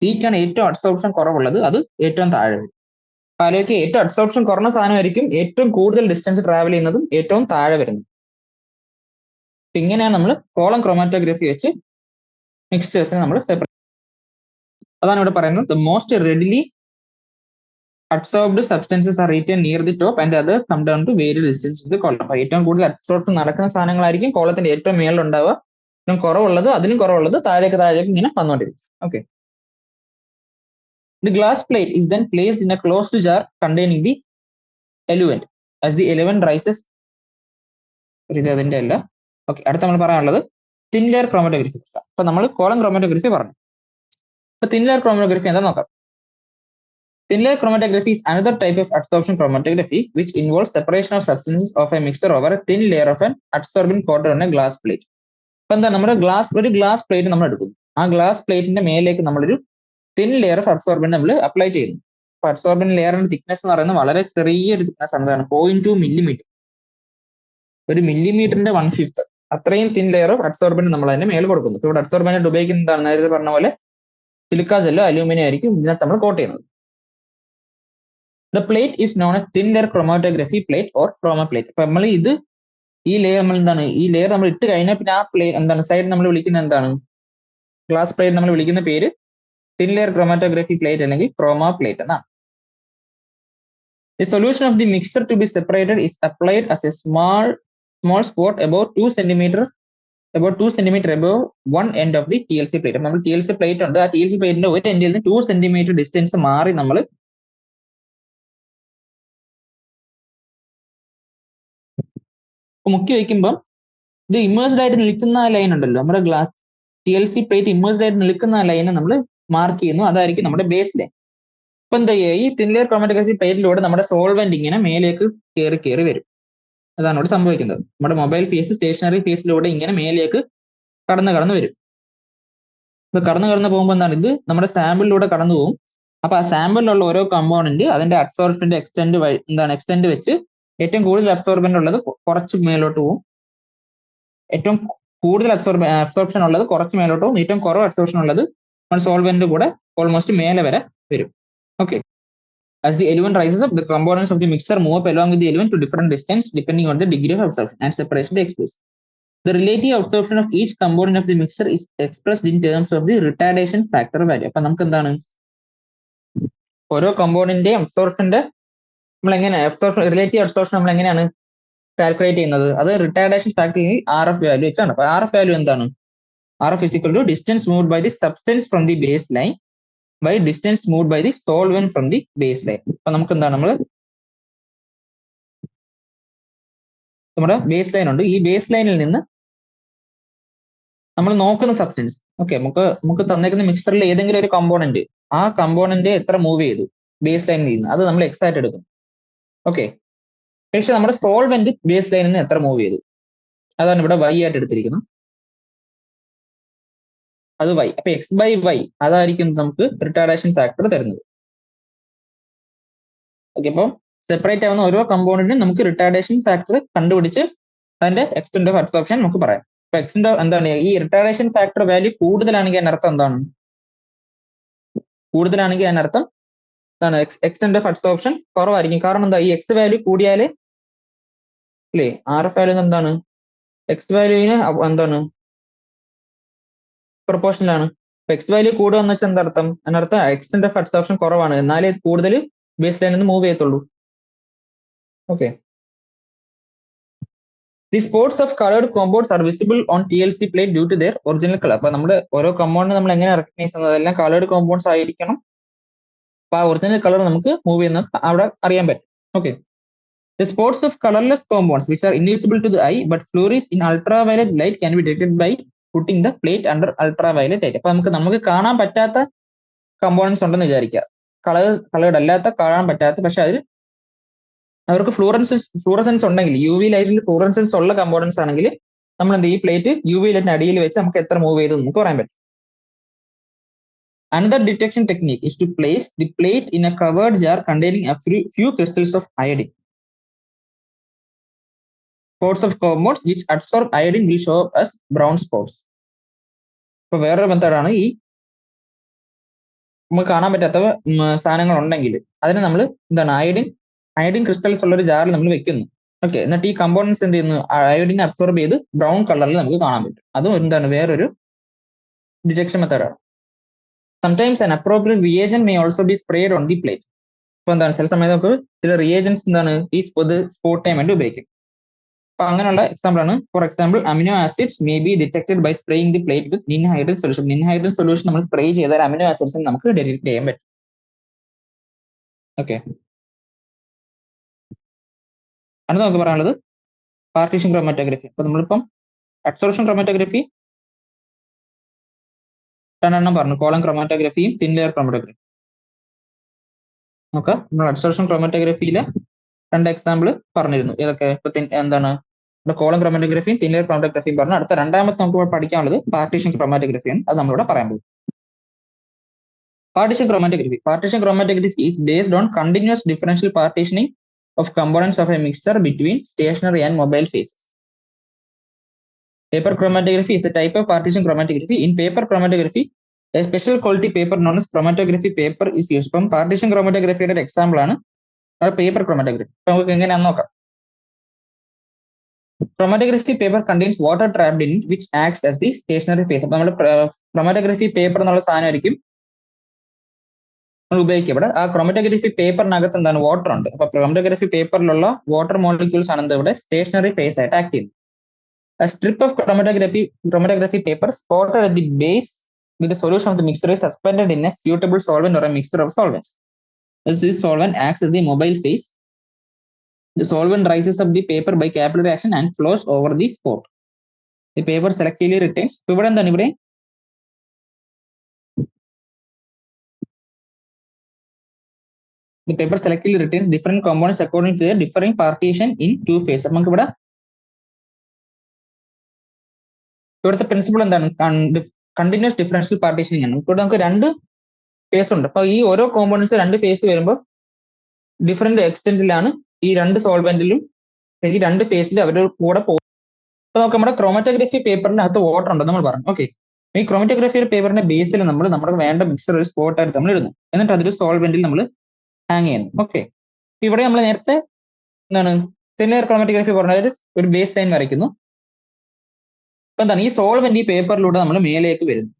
സിക്കാണ് ഏറ്റവും അബ്സോർപ്ഷൻ കുറവുള്ളത്, അത് ഏറ്റവും താഴെ വരും. അതിലേക്ക് ഏറ്റവും അബ്സോർപ്ഷൻ കുറഞ്ഞ സാധനമായിരിക്കും ഏറ്റവും കൂടുതൽ ഡിസ്റ്റൻസ് ട്രാവൽ ചെയ്യുന്നതും ഏറ്റവും താഴെ വരുന്നത്. അപ്പൊ ഇങ്ങനെയാണ് നമ്മൾ കോളം ക്രോമാറ്റോഗ്രഫി വെച്ച് മിക്സ്ചേഴ്സിനെ നമ്മൾ സെപ്പറേറ്റ്. അതാണ് ഇവിടെ പറയുന്നത്. The most readily absorbed substances are retain near the top and other come down to various distance in the column. അപ്പൊ ഏറ്റവും കൂടുതൽ അബ്സോർപ്ഷൻ നടക്കുന്ന സാധനങ്ങളായിരിക്കും കോളത്തിന്റെ ഏറ്റവും മേളിൽ ഉണ്ടാവുക. ഏറ്റവും കുറവുള്ളത് അതിലും കുറവുള്ളത് താഴേക്ക് ഇങ്ങനെ വന്നുകൊണ്ടിരിക്കും. Okay, the glass plate is then placed in a closed jar containing the eluent. As the eluent rises, ഇത് അതിന്റെ അല്ല. ഓക്കെ, അടുത്ത നമ്മൾ പറയാനുള്ളത് തിൻ ലെയർ ക്രോമാറ്റോഗ്രഫി. അപ്പൊ നമ്മൾ കോളം ക്രോമാറ്റോഗ്രഫി പറഞ്ഞു. അപ്പൊ തിൻ ലെയർ ക്രോമാറ്റോഗ്രഫി എന്താ നോക്കാം. Thin layer chromatography is another type of absorption chromatography which involves separation of substances of a mixture over a thin layer of an absorbent coated on a glass plate. അപ്പൊ എന്താ, നമ്മുടെ ഒരു glass plate നമ്മൾ എടുക്കുന്നു. ആ glass പ്ലേറ്റിന്റെ മേലേക്ക് നമ്മളൊരു തിൻ ലെയർ ഓഫ് അബ്സോർബന്റ് നമ്മൾ അപ്ലൈ ചെയ്യുന്നു. അപ്പൊ അബ്സോർബന്റ് ലെയറിന്റെ തിക്നെസ് എന്ന് പറയുന്നത് വളരെ ചെറിയൊരു തിക്നെസ് ആണ്. 0.2 മില്ലിമീറ്റർ, ഒരു മില്ലിമീറ്ററിന്റെ 1/5 അത്രയും തിൻ ലെയർ ഓഫ് അബ്സോർബന്റ് നമ്മൾ അതിന്റെ മേലെ കൊടുക്കുന്നു. ഇവിടെ അബ്സോർബന്റ് ഉപയോഗിക്കുന്നത് നേരത്തെ പറഞ്ഞ പോലെ സിലിക്ക ജെല്ലോ അലൂമിനിയം ആയിരിക്കും ഇതിനകത്ത് നമ്മൾ കോട്ട് ചെയ്യുന്നത്. The plate is known as thin layer chromatography plate or chroma plate. അപ്പൊ നമ്മൾ ഈ ലെയർ നമ്മൾ എന്താണ്, ഈ ലെയർ നമ്മൾ ഇട്ട് കഴിഞ്ഞാൽ പിന്നെ ആ പ്ലേറ്റ് എന്താണ് സൈഡ് നമ്മൾ വിളിക്കുന്ന എന്താണ്, ഗ്ലാസ് പ്ലേറ്റ് നമ്മൾ വിളിക്കുന്ന പേര് thin layer chromatography plate അല്ലെങ്കിൽ chroma plate എന്നാണ്. The solution of the mixture to be separated is applied as a small spot about 2 cm above one end of the TLC plate. നമ്മൾ TLC plate ഉണ്ട്, ആ TLC പ്ലേറ്റിന്റെ ഒരു എൻഡിൽ നിന്ന് 2 cm distance മാറി നമ്മൾ മുക്കി വയ്ക്കുമ്പോൾ ഇത് ഇമേഴ്സ്ഡ് ആയിട്ട് നിൽക്കുന്ന ആ ലൈൻ ഉണ്ടല്ലോ, നമ്മുടെ ഗ്ലാസ് TLC പ്ലേറ്റ് ഇമേഴ്സ്ഡ് ആയിട്ട് നിൽക്കുന്ന ആ ലൈനെ നമ്മൾ മാർക്ക് ചെയ്യുന്നു, അതായിരിക്കും നമ്മുടെ ബേസ് ലൈൻ. അപ്പൊ എന്താ ചെയ്യുക, ഈ തിൻ ലെയർ ക്രോമാറ്റോഗ്രഫി പ്ലേറ്റിലൂടെ നമ്മുടെ സോൾവെന്റ് ഇങ്ങനെ മേലേക്ക് കയറി വരും. അതാണ് ഇവിടെ സംഭവിക്കുന്നത്. നമ്മുടെ മൊബൈൽ ഫേസ് സ്റ്റേഷനറി ഫേസിലൂടെ ഇങ്ങനെ മേലേക്ക് കടന്നു വരും. ഇപ്പൊ കടന്നു പോകുമ്പോൾ എന്താണ്, ഇത് നമ്മുടെ സാമ്പിളിലൂടെ കടന്നു പോകും. അപ്പൊ ആ സാമ്പിളിലുള്ള ഓരോ കമ്പോണന്റ് അതിന്റെ അബ്സോർപ്ഷന്റെ എക്സ്റ്റെന്റ് വെച്ച് ഏറ്റവും കൂടുതൽ അബ്സോർബന്റ് ഉള്ളത് കുറച്ച് മേലോട്ട് പോകും, ഏറ്റവും കൂടുതൽ അബ്സോർപ്ഷൻ ഉള്ളത് കുറച്ച് മേലോട്ട് പോകും, ഏറ്റവും കുറവ് അബ്സോർപ്ഷൻ ഉള്ളത് നമ്മുടെ സോൾവെന്റ് കൂടെ ഓൾമോസ്റ്റ് മേലെ വരെ വരും. Okay. As the element rises up, the components of the mixture move up along with the element to different distance depending on the degree of absorption and separation takes place. The relative absorption of each component of the mixture is expressed in terms of the retardation factor value. അപ്പൊ നമുക്ക് എന്താണ്, ഓരോ കമ്പോണന്റിന്റെയും അബ്സോർപ്ഷന്റെ relative absorption നമ്മൾ എങ്ങനെയാണ് calculate ചെയ്യുന്നത്, അത് retardation ഫാക്ടറിൽ RF value വെച്ചാണ്. അപ്പൊ RF വാല്യൂ എന്താണ്, RF is equal to distance moved by the substance from the baseline by distance moved by the solvent from the baseline. അപ്പൊ നമുക്ക് എന്താണ്, നമ്മുടെ ബേസ് ലൈൻ ഉണ്ട്, ഈ ബേസ് ലൈനിൽ നിന്ന് നമ്മൾ നോക്കുന്ന സബ്സ്റ്റൻസ്, ഓക്കെ, നമുക്ക് തന്നേക്കുന്ന മിക്സറിൽ ഏതെങ്കിലും ഒരു കമ്പോണന്റ്, ആ കമ്പോണന്റ് എത്ര മൂവ് ചെയ്തു ബേസ് ലൈനിൽ നിന്ന്, അത് നമ്മൾ X ആയിട്ട് എടുക്കും. ഓക്കെ. പക്ഷെ നമ്മുടെ സോൾവെന്റ് ബേസ് ലൈനിൽ നിന്ന് എത്ര മൂവ് ചെയ്തു, അതാണ് ഇവിടെ Y ആയിട്ട് എടുത്തിരിക്കുന്നത്, അത് Y. അപ്പൊ X/Y അതായിരിക്കും നമുക്ക് റിട്ടാർഡേഷൻ ഫാക്ടർ തരുന്നത്. ഓക്കെ. അപ്പം സെപ്പറേറ്റ് ആവുന്ന ഓരോ കമ്പോണന്റിനും നമുക്ക് റിട്ടാർഡേഷൻ ഫാക്ടർ കണ്ടുപിടിച്ച് അതിന്റെ എക്സ്റ്റെന്റ് ഓഫ് അബ്സോർപ്ഷൻ നമുക്ക് പറയാം. അപ്പൊ എക്സ്റ്റെന്റ് എന്താണ്, ഈ റിട്ടാർഡേഷൻ ഫാക്ടർ വാല്യൂ കൂടുതലാണെങ്കിൽ അതിനർത്ഥം എന്താണ്, കൂടുതലാണെങ്കിൽ അതിനർത്ഥം എന്താണ്, എക്സ്റ്റെന്റ് ഓഫ് അബ്സോർപ്ഷൻ കുറവായിരിക്കും. കാരണം എന്താ, ഈ X വാല്യൂ കൂടിയാല് അല്ലേ RF വാല്യൂ എന്താണ്, X വാല്യൂവിന് എന്താണ് പ്രൊപ്പോർഷണൽ ആണ്. X വാല്യൂ കൂടുക എന്ന് വെച്ചാൽ എന്താർത്ഥം, അതിനർത്ഥം എക്സ്റ്റെന്റ് ഓഫ് അബ്സോർപ്ഷൻ കുറവാണ്, എന്നാലേ ഇത് കൂടുതൽ ബേസ് ലൈനിൽ നിന്ന് മൂവ് ചെയ്യത്തുള്ളൂ. Okay. The spots of colored compounds are visible on TLC plate due to their original color. അപ്പൊ നമ്മുടെ ഓരോ കമ്പൗണ്ട് നമ്മൾ എങ്ങനെ റെക്കഗ്നൈസ് ചെയ്യുന്നത്, അതെല്ലാം കളേർഡ് കോമ്പൗണ്ട്സ് ആയിരിക്കണം. അപ്പൊ ആ ഒറിജിനൽ കളർ നമുക്ക് മൂവ് ചെയ്യുന്ന അവിടെ അറിയാൻ പറ്റും. Okay. The spots of colorless compounds which are invisible to the eye but flourish in ultraviolet light can be detected by putting the plate under ultraviolet light. അപ്പൊ നമുക്ക് കാണാൻ പറ്റാത്ത കമ്പോണൻസ് ഉണ്ടെന്ന് വിചാരിക്കുക, കളേർഡ് അല്ലാത്ത, കാണാൻ പറ്റാത്ത, പക്ഷെ അതിൽ അവർക്ക് ഫ്ലൂറസൻസ് ഉണ്ടെങ്കിൽ, UV ലൈറ്റിൽ ഫ്ലൂറസൻസ് ഉള്ള കമ്പോണൻസ് ആണെങ്കിൽ നമ്മൾ എന്ത്, ഈ പ്ലേറ്റ് UV ലൈറ്റിന് അടിയിൽ വെച്ച് നമുക്ക് എത്ര മൂവ് ചെയ്തു നമുക്ക് പറയാൻ പറ്റും. Another detection technique is to place the plate in a covered jar containing a few crystals of iodine. Spots of compounds which absorb iodine will show up as brown spots. ഇപ്പൊ വേറൊരു മെത്തേഡാണ്, ഈ നമുക്ക് കാണാൻ പറ്റാത്ത സാധനങ്ങൾ ഉണ്ടെങ്കിൽ അതിനെ നമ്മൾ എന്താണ്, അയഡിൻ ക്രിസ്റ്റൽസ് ഉള്ള ഒരു ജാറിൽ നമ്മൾ വെക്കുന്നു. ഓക്കെ. എന്നിട്ട് ഈ കമ്പോണൻസ് എന്ത് ചെയ്യുന്നു, അയോഡിൻ അബ്സോർബ് ചെയ്ത് ബ്രൗൺ കളറിൽ നമുക്ക് കാണാൻ പറ്റും. അതും എന്താണ്, വേറൊരു ഡിറ്റക്ഷൻ മെത്തേഡാണ്. Sometimes an appropriate reagent may also be sprayed on the plate. ഇപ്പൊ എന്താണ്, ചില സമയത്ത് നമുക്ക് ചില റിയേജൻസ് എന്താണ് ഈ സ്പോട്ട് ചെയ്യാൻ വേണ്ടി ഉപയോഗിക്കും. അപ്പൊ അങ്ങനെയുള്ള എക്സാമ്പിൾ ആണ്, for example amino acids may be detected by spraying the plate with ninhydrogen solution. Ninhydrogen solution നമ്മൾ സ്പ്രേ ചെയ്താൽ അമിനോ ആസിഡ്സ് നമുക്ക് ഡിറ്റക്ട് ചെയ്യാൻ പറ്റും. ഓക്കെ. അടുത്ത നമുക്ക് പറയാനുള്ളത് പാർട്ടീഷൻ ക്രോമാറ്റോഗ്രഫി. അപ്പൊ നമ്മളിപ്പം അബ്സോർപ്ഷൻ ക്രോമാറ്റോഗ്രഫി രണ്ടെണ്ണം പറഞ്ഞു, കോളം ക്രോമാറ്റോഗ്രഫിയും തിൻ ലെയർ ക്രോമാറ്റോഗ്രഫി. നോക്കാം, നമ്മൾ അബ്സോർപ്ഷൻ ക്രോമാറ്റോഗ്രഫിയിലെ രണ്ട് എക്സാമ്പിൾ പറഞ്ഞിരുന്നു. ഏതൊക്കെ, ഇപ്പൊ എന്താണ് കോളം ക്രോമാറ്റോഗ്രഫിയും തിൻ ലെയർ ക്രോമാറ്റോഗ്രഫിയും പറഞ്ഞു. അടുത്ത രണ്ടാമത്തെ നമുക്ക് പഠിക്കാനുള്ളത് പാർട്ടീഷൻ ക്രോമാറ്റോഗ്രഫിയാണ്. അത് നമ്മളിവിടെ പറയാൻ പോകും. Partition chromatography. Partition chromatography is based on continuous differential partitioning of components of a mixture between stationary and mobile phases. Paper chromatography is a type of partition chromatography. In paper chromatography, a special quality paper known as chromatography paper is used. From partition chromatography യുടെ example ആണ് paper chromatography. അപ്പൊ നമുക്ക് എങ്ങനെയാണെന്ന് നോക്കാം. Chromatography paper contains water trapped in it which acts as the stationary phase. അപ്പൊ നമ്മുടെ chromatography paper എന്നുള്ള സാധനമായിരിക്കും ഉപയോഗിക്കപ്പെടുക. ആ ക്രോമാറ്റോഗ്രഫി പേപ്പറിനകത്ത് എന്താണ്, വാട്ടർ ഉണ്ട്. അപ്പൊ ക്രോമാറ്റോഗ്രഫി പേപ്പറിലുള്ള വാട്ടർ മോളിക്യൂൾസ് ആണ് എന്ത് ഇവിടെ സ്റ്റേഷനറി ഫേസ് ആയിട്ട് ആക്ട് ചെയ്യുന്നത്. A strip of chromatography paper spotted at the base with the solution of the mixture is suspended in a suitable solvent or a mixture of solvents. As this solvent acts as the mobile phase The solvent rises up the paper by capillary action and flows over the spot. The paper selectively retains. ഇപ്പൊ ഇവിടെ എന്താണ് ഇവിടെ the paper selectively retains different components according to their differing partition in two phases. നമുക്ക് ഇവിടെ ഇവിടുത്തെ principle എന്താണ് continuous differential partitioning ആണ്. ഇവിടെ നമുക്ക് രണ്ട് ഫേസ് ഉണ്ട്. അപ്പൊ ഈ ഓരോ കോമ്പോണൻസ് രണ്ട് ഫേസ് വരുമ്പോൾ ഡിഫറെന്റ് എക്സ്റ്റെന്റിലാണ് ഈ രണ്ട് സോൾവെന്റിലും ഈ രണ്ട് ഫേസിൽ അവരുടെ കൂടെ പോകും. അപ്പൊ നമുക്ക് നമ്മുടെ ക്രോമറ്റോഗ്രഫി പേപ്പറിനകത്ത് വാട്ടർ ഉണ്ട് നമ്മൾ പറഞ്ഞു. ഓക്കെ, ഈ ക്രോമറ്റോഗ്രഫി പേപ്പറിന്റെ ബേസിൽ നമ്മൾ നമ്മുടെ വേണ്ട മിക്സർ ഒരു സ്പോട്ട് ആയിട്ട് നമ്മൾ ഇടുന്നു. എന്നിട്ട് അതൊരു സോൾവെന്റിൽ നമ്മൾ ഹാങ് ചെയ്യുന്നു. ഓക്കെ, ഇവിടെ നമ്മൾ നേരത്തെ എന്താണ് സിമിലർ ക്രോമറ്റോഗ്രഫി പറഞ്ഞ ഒരു ബേസ് ലൈൻ വരയ്ക്കുന്നു. അപ്പൊ എന്താണ് ഈ സോൾവെന്റ് ഈ പേപ്പറിലൂടെ നമ്മൾ മേലേക്ക് വരുന്നു.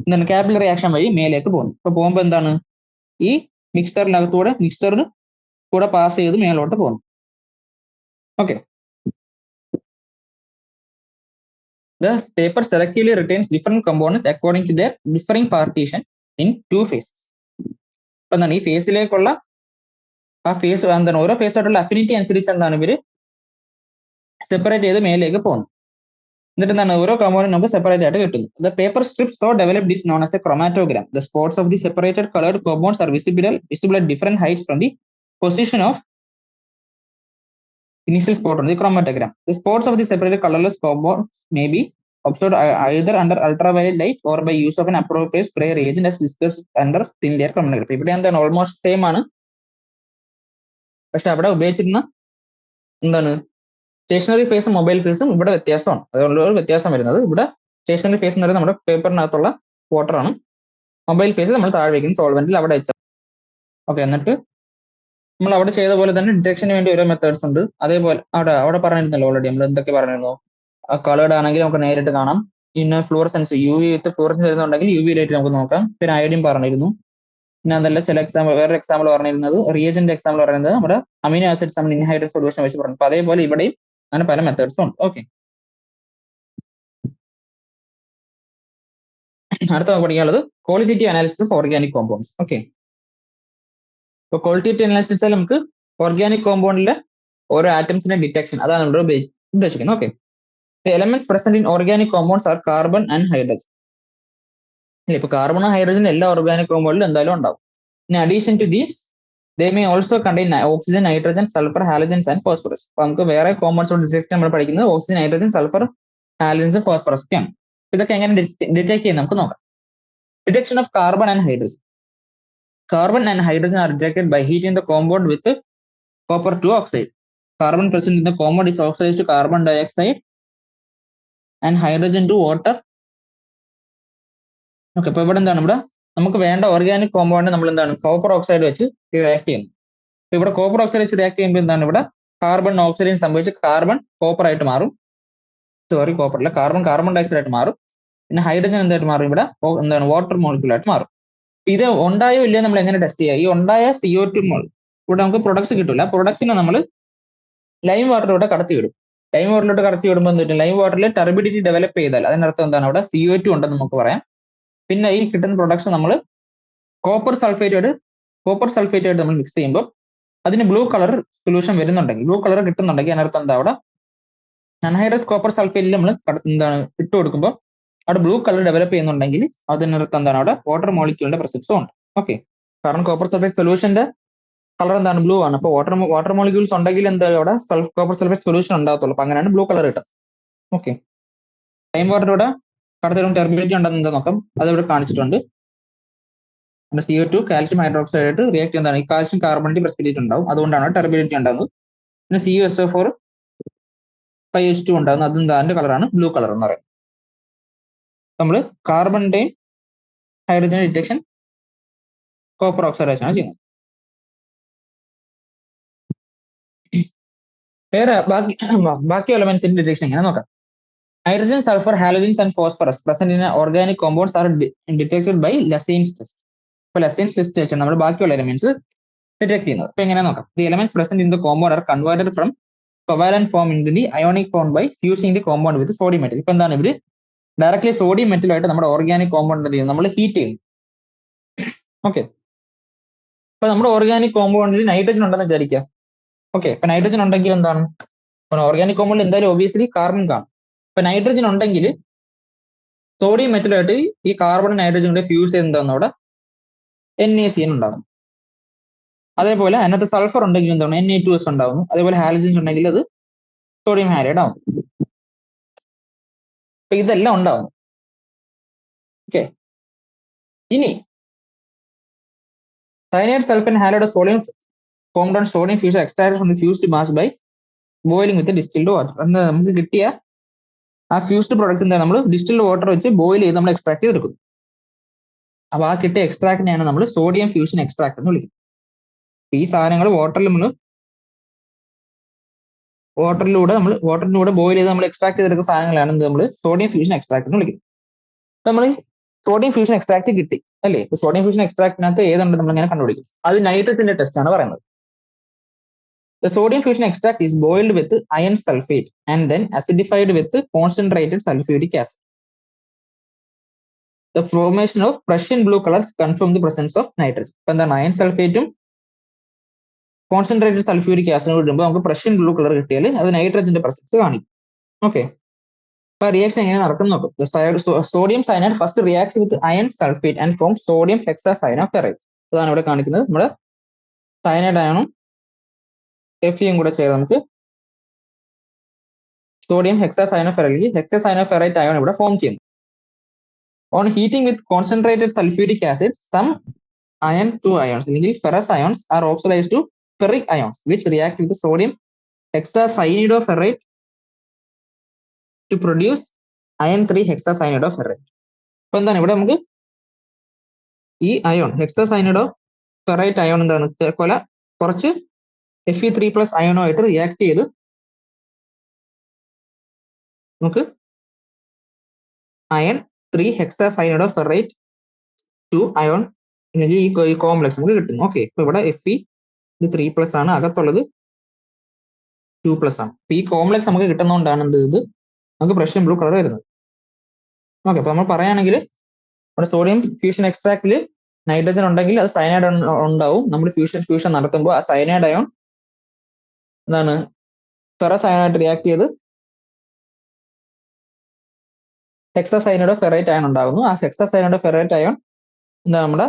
എന്താണ് കാപ്പിലറി ആക്ഷൻ വഴി മേലേക്ക് പോകുന്നു. അപ്പൊ പോകുമ്പോൾ എന്താണ് ഈ മിക്സറിന് കൂടെ പാസ് ചെയ്ത് മേലോട്ട് പോകുന്നു. Okay, the paper selectively retains different components according to their differing partition in two phases. അപ്പൊ എന്താണ് ഈ ഫേസിലേക്കുള്ള ആ ഫേസ് എന്താണ് ഓരോ ഫേസ് ആയിട്ടുള്ള അഫിനിറ്റി അനുസരിച്ച് എന്താണ് ഇവര് സെപ്പറേറ്റ് ചെയ്ത് മേലേക്ക് പോകുന്നു. എന്നിട്ട് എന്താണ് ഓരോ കമ്പോണന്റ് നമുക്ക് സെപ്പറേറ്റ് ആയിട്ട് കിട്ടുന്നു. The paper strips so developed is known as a chromatogram. The spots of the separated colored compounds are visible at different heights from the position of initial spot on the chromatogram. The spots of the separated colorless compounds may be observed either under ultraviolet light or by use of an appropriate spray reagent as discussed under thin layer chromatography. ഇവിടെ എന്താണ് almost same ആണ്, പക്ഷെ അവിടെ ഉപയോഗിച്ചിരുന്ന എന്താണ് stationery ഫേസും mobile ഫേസും ഇവിടെ വ്യത്യാസമാണ്. അതുകൊണ്ട് ഒരു വ്യത്യാസം വരുന്നത് ഇവിടെ സ്റ്റേഷനറി ഫേസ് എന്ന് പറയുന്നത് നമ്മുടെ പേപ്പറിനകത്തുള്ള വാട്ടർ ആണ്. മൊബൈൽ ഫേസ് നമ്മൾ താഴെ വയ്ക്കുന്ന സോൾവെന്റിൽ അവിടെ വെച്ചാൽ. ഓക്കെ, എന്നിട്ട് നമ്മൾ അവിടെ ചെയ്ത പോലെ തന്നെ ഡിറ്റക്ഷന് വേണ്ടി ഓരോ മെത്തേഡ്സ് ഉണ്ട്. അതേപോലെ അവിടെ പറഞ്ഞിരുന്നല്ലോ ഓൾറെഡി നമ്മൾ എന്തൊക്കെ പറഞ്ഞിരുന്നു. കളേർഡ് ആണെങ്കിൽ നമുക്ക് നേരിട്ട് കാണാം. പിന്നെ ഫ്ലൂറസെൻസ് UV വിത്ത് ഫ്ലൂറസെൻസ് വരുന്നുണ്ടെങ്കിൽ UV ലൈറ്റ് നമുക്ക് നോക്കാം. പിന്നെ അയോഡിൻ പറഞ്ഞിരുന്നു. പിന്നെ അതല്ല ചില എക്സാമ്പിൾ വേറൊരു എക്സാമ്പിൾ പറഞ്ഞിരുന്നത് റിയേജന്റ് എക്സാമ്പിൾ പറയുന്നത് നമ്മുടെ അമിനോ ആസിഡ്സ് നമ്മൾ ഇൻഹൈഡ്രേറ്റ് സൊല്യൂഷൻ വെച്ച് പറഞ്ഞു. അപ്പൊ അതേപോലെ ഇവിടെയും അങ്ങനെ പല മെത്തേഡ്സും ഉണ്ട്. ഓക്കെ, അടുത്ത പഠിക്കാനുള്ളത് qualitative analysis of organic compounds. Okay, ഇപ്പൊ ക്വാളിറ്റേറ്റീവ് അനാലിസിസ് നമുക്ക് ഓർഗാനിക് കോമ്പൗണ്ടിലെ ഓരോ ആറ്റംസിന്റെ ഡിറ്റക്ഷൻ അതാണ് ഇവിടെ ഉദ്ദേശിക്കുന്നത്. Okay, the elements present in organic compounds are carbon and hydrogen. ഇപ്പൊ കാർബണും ഹൈഡ്രജൻ എല്ലാ ഓർഗാനിക് കോമ്പൗണ്ടിലും എന്തായാലും ഉണ്ടാവും. In addition to these, they may also contain oxygen, nitrogen, sulfur, halogens and phosphorus. അപ്പൊ നമുക്ക് വേറെ കോമ്പൗണ്ട്സ് ഡിറ്റക്ട് നമ്മൾ പഠിക്കുന്നത് oxygen, nitrogen, sulphur, halogens, phosphorus ഒക്കെയാണ്. ഇതൊക്കെ എങ്ങനെ ഡിറ്റക്ട് ചെയ്യാൻ നമുക്ക് നോക്കാം. Detection of carbon and hydrogen. Carbon and hydrogen are detected by heating the compound with copper 2 oxide. Carbon present in the compound is oxidized to carbon dioxide and hydrogen to water. Okay, അപ്പൊ ഇവിടെ എന്താണ് ഇവിടെ നമുക്ക് വേണ്ട organic compound നമ്മൾ എന്താണ് copper oxide വെച്ച് react ചെയ്യുന്നു. ഇവിടെ കോപ്പർ ഓക്സൈഡ് വെച്ച് റിയാക്ട് ചെയ്യുമ്പോൾ എന്താണ് ഇവിടെ കാർബൺ ഓക്സിഡേഷൻ സംഭവിച്ച് കാർബൺ കോപ്പർ ആയിട്ട് മാറും. കോപ്പർ അല്ല, കാർബൺ ഡയോക്സൈഡ് ആയിട്ട് മാറും. പിന്നെ ഹൈഡ്രജൻ എന്തായിട്ട് മാറും ഇവിടെ എന്താണ് വാട്ടർ മോളിക്യൂൾ ആയിട്ട് മാറും. ഇത് ഉണ്ടായോ ഇല്ലയോ നമ്മൾ എങ്ങനെ ടെസ്റ്റ് ചെയ്യുക? ഈ ഉണ്ടായ CO2 ഇവിടെ നമുക്ക് പ്രൊഡക്ട്സ് കിട്ടില്ല. പ്രൊഡക്ട്സിനെ നമ്മൾ ലൈം വാട്ടറിലൂടെ കടത്തിവിടും. ലൈം വാട്ടറിലോട്ട് കടത്തി വിടുമ്പോൾ എന്ത് പറ്റും? ലൈം വാട്ടറിൽ ടർബിഡിറ്റി ഡെവലപ്പ് ചെയ്താൽ അതിനർത്ഥം എന്താണ് അവിടെ CO2 ഉണ്ടെന്ന് നമുക്ക് പറയാം. പിന്നെ ഈ കിട്ടുന്ന പ്രൊഡക്ട്സ് നമ്മൾ കോപ്പർ സൾഫേറ്റ് നമ്മൾ മിക്സ് ചെയ്യുമ്പോൾ അതിന് ബ്ലൂ കളർ സൊല്യൂഷൻ വരുന്നുണ്ടെങ്കിൽ, ബ്ലൂ കളർ കിട്ടുന്നുണ്ടെങ്കിൽ അതിനർത്ഥം എന്താ അവിടെ അൺഹൈഡ്രസ് കോപ്പർ സൾഫേറ്റിൽ നമ്മൾ എന്താണ് ഇട്ട് കൊടുക്കുമ്പോൾ അവിടെ ബ്ലൂ കളർ ഡെവലപ്പ് ചെയ്യുന്നുണ്ടെങ്കിൽ അതിനർത്ഥം എന്താണ് അവിടെ വാട്ടർ മോളിക്യൂളിന്റെ പ്രസൻസും ഉണ്ട്. ഓക്കെ, കാരണം കോപ്പർ സൾഫേറ്റ് സൊല്യൂഷന്റെ കളർ എന്താണ് ബ്ലൂ ആണ്. അപ്പോൾ വാട്ടർ മോളിക്യൂൾസ് ഉണ്ടെങ്കിൽ എന്താ അവിടെ കോപ്പർ സൾഫേറ്റ് സൊല്യൂഷൻ ഉണ്ടാകത്തുള്ളൂ. അപ്പൊ അങ്ങനെയാണ് ബ്ലൂ കളർ കിട്ടുന്നത്. ഓക്കെ, ലൈം വാട്ടറിലൂടെ കടത്തിലും ടെർബിഡിറ്റി ഉണ്ടെന്ന് എന്താ നോക്കാം. അത് ഇവിടെ കാണിച്ചിട്ടുണ്ട്. CO2 കാൽഷ്യം ഹൈഡ്രോക്സൈഡ് ആയിട്ട് റിയാക്ട് ചെയ്യുന്നതാണ്. ഈ കാൽഷ്യം കാർബണിന്റെ പ്രസിഡിറ്റി ഉണ്ടാവും, അതുകൊണ്ടാണ് ടെർബിഡിറ്റി ഉണ്ടാകുന്നത്. പിന്നെ CuSO4 5H2 ഉണ്ടാകുന്നത്, അതും അതിന്റെ കളറാണ് ബ്ലൂ കളർ എന്ന് പറയുന്നത്. നമ്മൾ കാർബണിന്റെയും ഹൈഡ്രജൻ ഡിറ്റക്ഷൻ കോപ്പർ ഓക്സൈഡ് വെച്ചാണ് ചെയ്യുന്നത്. വേറെ ബാക്കി എലമെന്റ്സിന്റെ ഡിറ്റക്ഷൻ എങ്ങനെ നോക്കാം. Hydrogen, sulfur, halogens and phosphorus present in organic compounds are detected by Lassaine's test. അപ്പോൾ Lassaine's test വെച്ചാൽ നമ്മൾ ബാക്കിയുള്ള എലമെന്റ്സ് ഡിറ്റക്ട് ചെയ്യുന്നത്. അപ്പൊ എങ്ങനെ നോക്കാം. The elements present in the compound are converted from covalent form into the ionic form by fusing the compound with sodium metal. ഇപ്പൊ എന്താണ് ഇവര് ഡയറക്ട്ലി സോഡിയം മെറ്റലുമായിട്ട് നമ്മുടെ ഓർഗാനിക് കോമ്പൗണ്ട് ചെയ്യുന്നത് നമ്മൾ ഹീറ്റ് ചെയ്യുന്നു. ഓക്കെ, അപ്പൊ നമ്മുടെ ഓർഗാനിക് കോമ്പൗണ്ടിൽ നൈട്രജൻ ഉണ്ടെന്ന് വിചാരിക്കുക. ഓക്കെ, ഇപ്പൊ നൈട്രജൻ ഉണ്ടെങ്കിൽ എന്താണ്, ഓർഗാനിക് കോമ്പൗണ്ടിൽ എന്തായാലും ഒബിയസ്ലി കാർബൺ കാണും. ഇപ്പൊ നൈട്രജൻ ഉണ്ടെങ്കിൽ സോഡിയം മെറ്റലായിട്ട് ഈ കാർബൺ നൈട്രജൻ കൂടെ ഫ്യൂസ് ചെയ്ത് എന്താണ് അവിടെ NaCN ഉണ്ടാകും. അതേപോലെ അതിനകത്ത് സൾഫർ ഉണ്ടെങ്കിൽ എന്താണ് Na2S ഉണ്ടാവുന്നു. അതേപോലെ ഹാലജൻസ് ഉണ്ടെങ്കിൽ അത് സോഡിയം ഹാലൈഡ് ആവും. അപ്പൊ ഇതെല്ലാം ഉണ്ടാവും. ഓക്കെ, ഇനി cyanide, sulfur and halide of sodium formed on sodium fused extracted from the fused mass by boiling with the distilled water. അന്ന് നമുക്ക് കിട്ടിയ ആ ഫ്യൂസ്ഡ് പ്രോഡക്റ്റ് എന്താണ് നമ്മൾ ഡിസ്റ്റിൽഡ് വാട്ടർ വെച്ച് ബോയിൽ ചെയ്ത് നമ്മൾ എക്സ്ട്രാക്ട് ചെയ്തെടുക്കും. അപ്പൊ ആ കിട്ടിയ എക്സ്ട്രാക്റ്റിനെയാണ് നമ്മൾ സോഡിയം ഫ്യൂഷൻ എക്സ്ട്രാക്ട് എന്ന് വിളിക്കുന്നത്. ഈ സാധനങ്ങൾ വാട്ടറിലൂടെ ബോയിൽ ചെയ്ത് നമ്മൾ എക്സ്ട്രാക്ട് ചെയ്തെടുക്കുന്ന സാധനങ്ങളാണ് നമ്മൾ സോഡിയം ഫ്യൂഷൻ എക്സ്ട്രാക്ട് എന്ന് വിളിക്കുന്നത്. നമ്മൾ സോഡിയം ഫ്യൂഷൻ എക്സ്ട്രാക്ട് കിട്ടി അല്ലേ? സോഡിയം ഫ്യൂഷൻ എക്സ്ട്രാക്റ്റിനകത്ത് ഏതുണ്ട് നമ്മൾ ഇങ്ങനെ കണ്ടുപിടിക്കും. അത് നൈട്രജന്റെ ടെസ്റ്റ് ആണ് പറയുന്നത്. The sodium fusion extract is boiled with iron sulfate and then acidified with concentrated sulfuric acid. The formation of Prussian blue colors confirm the presence of nitrogen. ഇപ്പൊ എന്താണ് അയൺ സൾഫേറ്റും കോൺസെൻട്രേറ്റഡ് സൾഫ്യൂരിക് ആസിഡും ഇടുമ്പോൾ നമുക്ക് Prussian blue colour കിട്ടിയാൽ അത് നൈട്രജന്റെ presence കാണിക്കും. Okay, അപ്പൊ റിയാക്ഷൻ എങ്ങനെ നടക്കും നോക്കും. Sodium cyanide first reacts with iron sulphate and form sodium hexacyanoferrate. അതാണ് ഇവിടെ കാണിക്കുന്നത്. നമ്മുടെ സയനൈഡ് അയണും Fe കൂടെ ചേർന്ന് നമുക്ക് സോഡിയം ഹെക്സാസൈനോഫെറൈറ്റ് അയോൺ ഇവിടെ ഫോം ചെയ്യുന്നു. On heating with concentrated sulphuric acid some iron 2 ions അല്ലെങ്കിൽ ferrous ions are oxidized to ferric ions which react with the sodium hexacyanide to produce iron 3 hexacyanide. അപ്പൊ എന്താണ് ഇവിടെ നമുക്ക് ഈ അയോൺ ഹെക്സാസൈനൈഡോഫെറൈറ്റ് അയോൺ എന്താണ് കുറച്ച് Fe3+ അയോണുമായിട്ട് റിയാക്ട് ചെയ്ത് നമുക്ക് അയൺ 3 ഹെക്സാസൈനൈഡോഫെറൈറ്റ് 2 അയോൺ അല്ലെങ്കിൽ ഈ കോംപ്ലക്സ് നമുക്ക് കിട്ടുന്നു. ഓക്കെ, ഇപ്പൊ ഇവിടെ Fe ഇത് 3+ ആണ്, അകത്തുള്ളത് 2+ ആണ്. ഈ കോംപ്ലക്സ് നമുക്ക് കിട്ടുന്നതുകൊണ്ടാണ് ഇത് നമുക്ക് പ്രഷ്യൻ ബ്ലൂ കളർ വരുന്നത്. ഓക്കെ, അപ്പൊ നമ്മൾ പറയുകയാണെങ്കിൽ നമ്മുടെ സോഡിയം ഫ്യൂഷൻ എക്സ്ട്രാക്റ്റിൽ നൈട്രജൻ ഉണ്ടെങ്കിൽ അത് സയനൈഡ് ഉണ്ടാവും. നമ്മൾ ഫ്യൂഷൻ നടത്തുമ്പോൾ ആ സയനൈഡ് അയോൺ എന്താണ് ഫെറസ് അയോണായിട്ട് റിയാക്ട് ചെയ്ത് ഹെക്സാസൈനൈഡോഫെറൈറ്റ് അയോൺ ഉണ്ടാകുന്നു. ആ ഹെക്സാസൈനൈഡോഫെറൈറ്റ് അയോൺ എന്താ നമ്മുടെ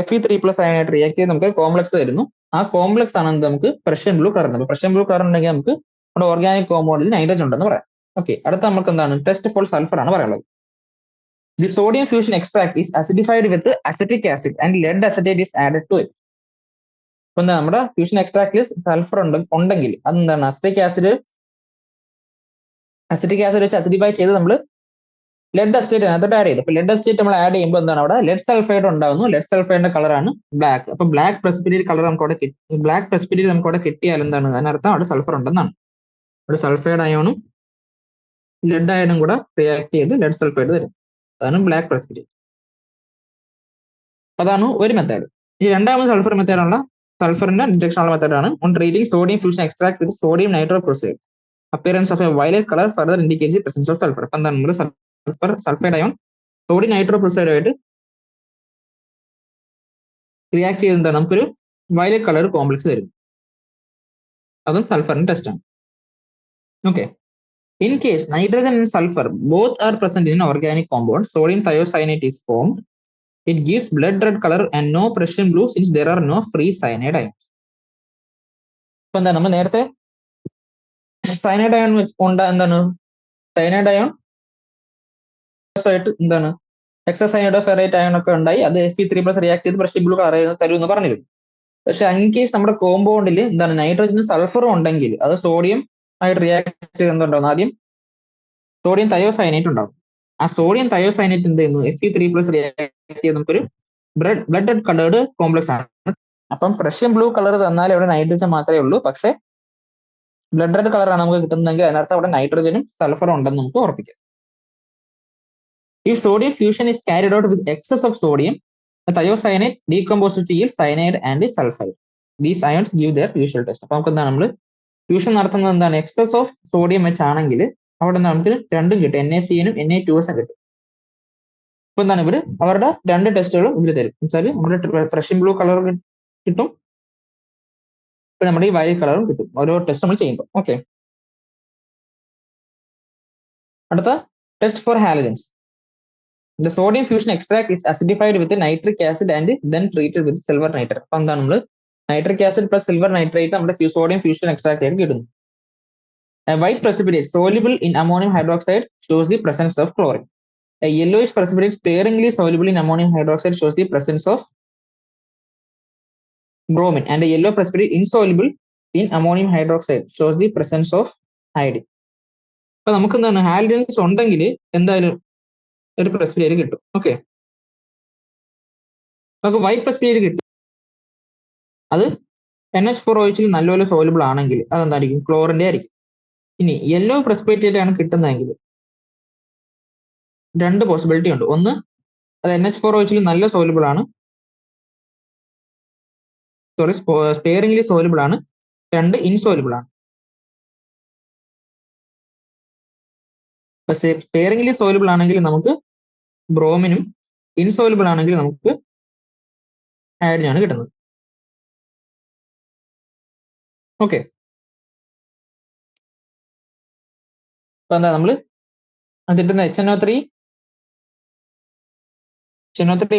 Fe3+ അയോണായിട്ട് റിയാക്ട് ചെയ്ത് നമുക്ക് കോംപ്ലക്സ് തരുന്നു. ആ കോംപ്ലക്സ് ആണ് നമുക്ക് Prussian blue colour. Prussian blue colour ഉണ്ടെങ്കിൽ നമുക്ക് നമ്മുടെ ഓർഗാനിക് കോമ്പൗണ്ടിൽ നൈട്രജൻ ഉണ്ടെന്ന് പറയാം. ഓക്കെ, അടുത്ത നമുക്ക് എന്താണ് ടെസ്റ്റ് ഫോർ സൾഫർ ആണ് പറയുന്നത്. The sodium fusion extract is acidified with acetic acid and lead acetate is added to it. അപ്പൊ എന്താ നമ്മുടെ ഫ്യൂഷൻ എക്സ്ട്രാക്റ്റിൽ സൾഫർ ഉണ്ടെങ്കിൽ അതെന്താണ് അസറ്റിക് ആസിഡ് വെച്ച് അസിഡിഫൈ ചെയ്ത് നമ്മൾ ലെഡ് അസിറ്റേറ്റ് അതിനകത്തോട്ട് ആഡ് ചെയ്തു. അപ്പൊ ലെഡ് അസിറ്റേറ്റ് നമ്മൾ ആഡ് ചെയ്യുമ്പോൾ എന്താണ് അവിടെ ലെഡ് സൾഫൈഡ് ഉണ്ടാകുന്നു. ലെഡ് സൾഫൈഡിന്റെ കളറാണ് ബ്ലാക്ക്. അപ്പൊ ബ്ലാക്ക് പ്രസിപ്പിറ്റേറ്റ് കളർ നമുക്ക് അവിടെ കിട്ടിയാൽ എന്താണ് അതിനർത്ഥം അവിടെ സൾഫർ ഉണ്ടെന്നാണ്. അവിടെ സൾഫൈഡ് അയോണും ലെഡ് അയണും കൂടെ റിയാക്ട് ചെയ്ത് ലെഡ് സൾഫൈഡ് തരും. അതാണ് ബ്ലാക്ക് പ്രസിപ്പിറ്റേറ്റ്. അതാണ് ഒരു മെത്തേഡ്. ഈ രണ്ടാമത് സൾഫർ മെത്തേഡുള്ള സൾഫറിന്റെ ഡിറ്റക്ഷൻ ഉള്ള മെത്തേഡാണ് on treating sodium fusion extract with sodium nitroprusside. Appearance of a violet colour further indicates the presence of sulphur. അപ്പൊ എന്താണ് നമ്മൾ സൾഫൈഡ് അയോൺ സോഡിയം നൈട്രോപ്രോസൈഡുമായിട്ട് റിയാക്ട് ചെയ്ത് എന്താണ് നമുക്കൊരു വയലറ്റ് കളർ കോംപ്ലക്സ് തരുന്നു. അതും സൾഫറിന്റെ ടെസ്റ്റ് ആണ്. Okay, in case nitrogen and sulfur both are present in an organic compound, sodium thiocyanate is formed. It gives blood red color and no Prussian blue since there are no free cyanide ions. അപ്പൊ എന്താണ് നമ്മൾ നേരത്തെ cyanide ion എന്താണ് cyanide ion ആയിട്ട് എന്താണ് ഹെക്സാസൈനൈഡോഫെറൈറ്റ് ion ഒക്കെ ഉണ്ടായി. അത് Fe3+ റിയാക്ട് ചെയ്ത് പ്രഷ്യൻ ബ്ലൂ കളർ തരുമെന്ന് പറഞ്ഞിരുന്നു. പക്ഷെ ഇൻ കേസ് നമ്മുടെ കോമ്പൗണ്ടിൽ എന്താണ് നൈട്രജനും സൾഫറും ഉണ്ടെങ്കിൽ അത് സോഡിയം ആയിട്ട് റിയാക്ട് ചെയ്ത് എന്തുണ്ടാവും, ആദ്യം സോഡിയം തയോസൈനേറ്റ് ഉണ്ടാവും. ആ സോഡിയം തയോസൈനേറ്റ് എന്ത് ചെയ്യുന്നു Fe3+ റിയാക്ട് ചെയ്ത് നമുക്കൊരു ബ്ലഡ് റെഡ് കളേർഡ് കോംപ്ലക്സ് ആണ്. അപ്പം പ്രഷ്യൻ ബ്ലൂ കളർ തന്നാൽ ഇവിടെ നൈട്രജൻ മാത്രമേ ഉള്ളൂ. പക്ഷെ ബ്ലഡ് റെഡ് കളറാണ് നമുക്ക് കിട്ടുന്നതെങ്കിൽ അതിനർത്ഥം അവിടെ നൈട്രജനും സൾഫറും ഉണ്ടെന്ന് നമുക്ക് ഉറപ്പിക്കാം. ഈ sodium fusion is carried out with excess of sodium, the thiocyanate decomposes to yield cyanide and sulfide. These ions give their usual test. അപ്പൊ നമുക്ക് എന്താണ് നമ്മൾ ഫ്യൂഷൻ നടത്തുന്നത് എന്താണ് എക്സസ് ഓഫ് സോഡിയം വെച്ചാണെങ്കിൽ അവിടെ നമുക്ക് രണ്ടും കിട്ടും, NaCN-ഉം Na2S-ഉം കിട്ടും. അപ്പൊ എന്താണ് ഇവര് അവരുടെ രണ്ട് ടെസ്റ്റുകളും ഇവര് തരും. വെച്ചാൽ നമ്മുടെ പ്രഷ്യൻ ബ്ലൂ കളർ കിട്ടും, ഇപ്പൊ നമ്മുടെ ഈ വയലറ്റ് കളറും കിട്ടും ഓരോ ടെസ്റ്റ് നമ്മൾ ചെയ്യുമ്പോൾ. ഓക്കെ, അടുത്ത test for halogens. The sodium fusion extract is acidified with nitric acid and then treated with silver nitrate. അപ്പൊ എന്താണ് നമ്മൾ nitric acid plus silver nitrate നമ്മുടെ സോഡിയം ഫ്യൂഷൻ എക്സ്ട്രാക്ട് ആയിട്ട് കിട്ടുന്നു. A white precipitate soluble in ammonium hydroxide shows the presence of chlorine. A yellowish precipitate sparingly soluble in ammonium hydroxide shows the presence of bromine, and a yellow precipitate insoluble in ammonium hydroxide shows the presence of iodine. അപ്പൊ നമുക്ക് എന്താണ് halogens ഉണ്ടെങ്കിൽ എന്തായാലും ഒരു precipitate കിട്ടും. Okay, നമുക്ക് white precipitate കിട്ടി, അത് NH4OH നല്ലപോലെ സോലുബിൾ ആണെങ്കിൽ അതെന്തായിരിക്കും, ക്ലോറിന്റെ ആയിരിക്കും. ഇനി യെല്ലോ പ്രസിപ്പിറ്റേറ്റ് ആണ് കിട്ടുന്നതെങ്കിൽ രണ്ട് പോസിബിലിറ്റി ഉണ്ട്. ഒന്ന്, അത് NH4OH നല്ല സോലുബിൾ ആണ്, സോറി സ്പെയറിംഗ്ലി സോലുബിൾ ആണ്. രണ്ട്, ഇൻസോലുബിൾ ആണ്. സ്പെയറിംഗ്ലി സോലുബിൾ ആണെങ്കിൽ നമുക്ക് ബ്രോമിനും, ഇൻസോലുബിൾ ആണെങ്കിൽ നമുക്ക് അയഡിനാണ് കിട്ടുന്നത്. ഓക്കെ, അപ്പൊ എന്താ നമ്മൾ കിട്ടുന്ന HNO3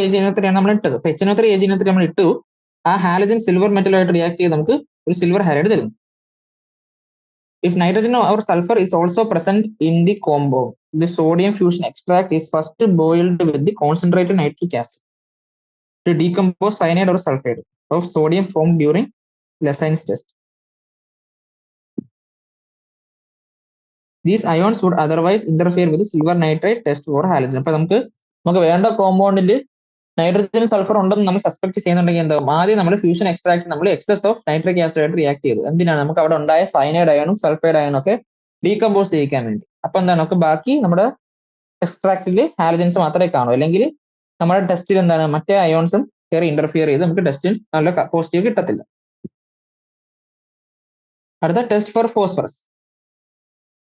AgNO3 ആണ് നമ്മൾ ഇട്ടത്. അപ്പൊ HNO3 AgNO3 നമ്മൾ ഇട്ടു, ആ ഹാലജൻ സിൽവർ മെറ്റലുമായിട്ട് റിയാക്ട് ചെയ്ത് നമുക്ക് ഒരു സിൽവർ ഹാലൈഡ് തരുന്നു. If nitrogen or sulfur is also present in the compound, the sodium fusion extract is first boiled with the concentrated nitric acid to decompose cyanide or sulfide of sodium formed during Lesson's test. These ions would otherwise interfere with the silver nitrate test for halogen. അപ്പൊ നമുക്ക് വേണ്ട കോമ്പൗണ്ടിൽ nitrogen sulphur ഉണ്ടെന്ന് നമ്മൾ suspect ചെയ്യുന്നുണ്ടെങ്കിൽ എന്താ, ആദ്യം നമ്മൾ ഫ്യൂഷൻ എക്സ്ട്രാക്ട് നമ്മൾ എക്സസ് ഓഫ് നൈട്രിക് ആസിഡ് ആയിട്ട് റിയാക്ട് ചെയ്തു. എന്തിനാണ്, നമുക്ക് അവിടെ ഉണ്ടായ സയനൈഡ് അയണും സൾഫൈഡ് അയണും ഒക്കെ ഡീകമ്പോസ് ചെയ്യിക്കാൻ വേണ്ടി. അപ്പൊ എന്താണ്, നമുക്ക് ബാക്കി നമ്മുടെ എക്സ്ട്രാക്റ്റിൽ ഹാലജൻസ് മാത്രമേ കാണൂ, അല്ലെങ്കിൽ നമ്മുടെ ടെസ്റ്റിൽ എന്താണ് മറ്റേ അയോൺസും കയറി ഇന്റർഫിയർ ചെയ്ത് നമുക്ക് ടെസ്റ്റിൽ നല്ല പോസിറ്റീവ് കിട്ടത്തില്ല. അടുത്ത test for phosphorus.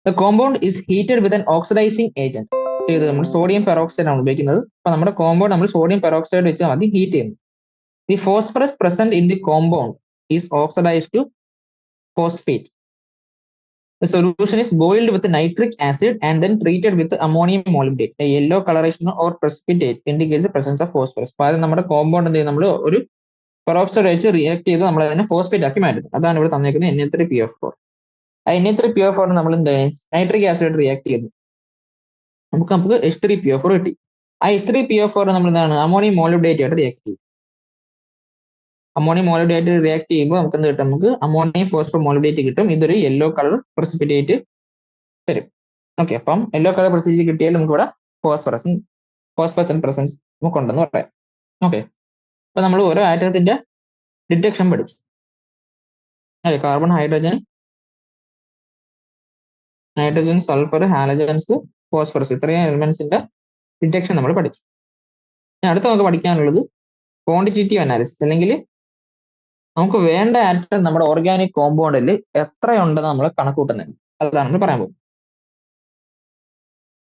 The compound is heated with an oxidizing agent. ഇത് നമ്മൾ സോഡിയം പെറോക്സൈഡ് ആണ് ഉപയോഗിക്കുന്നത്. അപ്പൊ നമ്മുടെ കോമ്പൗണ്ട് നമ്മൾ സോഡിയം പെറോക്സൈഡ് വെച്ച് ആദ്യം ഹീറ്റ് ചെയ്യുന്നു. The phosphorus present in the compound is oxidized to phosphate. The solution is boiled with nitric acid and then treated with ammonium molybdate. A yellow coloration or precipitate indicates the presence of phosphorus. അപ്പൊ അത് നമ്മുടെ compound എന്ത് ചെയ്യും, നമ്മൾ ഒരു peroxide വെച്ച് react ചെയ്ത് നമ്മൾ അതിനെ ഫോസ്ഫേറ്റ് ആക്കി മാറ്റുന്നത്. അതാണ് ഇവിടെ തന്നിരിക്കുന്നത് Na3PO4. ആ Na3PO4 നമ്മൾ എന്ത് നൈട്രിക് ആസിഡ് റിയാക്ട് ചെയ്തു, നമുക്ക് H3PO4 കിട്ടി. ആ H3PO4 നമ്മൾ എന്താണ് അമോണിയം മോളിബ്ഡേറ്റ് ആയിട്ട് റിയാക്ട് ചെയ്യും. അമോണിയം മോളിബ്ഡേറ്റ് റിയാക്ട് ചെയ്യുമ്പോൾ നമുക്ക് എന്ത് കിട്ടും, നമുക്ക് അമോണിയം ഫോസ്ഫോ മോളിബ്ഡേറ്റ് കിട്ടും. ഇതൊരു യെല്ലോ കളർ പ്രസിപ്പിറ്റേറ്റ് തരും. ഓക്കെ, അപ്പം യെല്ലോ കളർ പ്രസിപ്പിറ്റേറ്റ് കിട്ടിയാൽ നമുക്ക് ഇവിടെ ഫോസ്ഫറസ് പ്രസൻസ് നമുക്ക് ഉണ്ടെന്ന് പറയാം. ഓക്കെ, അപ്പൊ നമ്മൾ ഓരോ ആറ്റത്തിന്റെ ഡിറ്റക്ഷൻ പഠിച്ചു അല്ലെ, carbon, nitrogen, sulphur, halogens, phosphorus, ഇത്രയും എലിമെന്റ്സിന്റെ ഡിറ്റക്ഷൻ നമ്മൾ പഠിച്ചു. അടുത്ത നമുക്ക് പഠിക്കാനുള്ളത് ക്വാണ്ടിറ്റേറ്റീവ് അനാലിസിസ്, അല്ലെങ്കിൽ നമുക്ക് വേണ്ട ആറ്റം നമ്മുടെ ഓർഗാനിക് കോമ്പൗണ്ടിൽ എത്രയുണ്ടെന്ന് നമ്മൾ കണക്കൂട്ടുന്നത്, അതാണ് നമ്മൾ പറയാൻ പോകുന്നത്.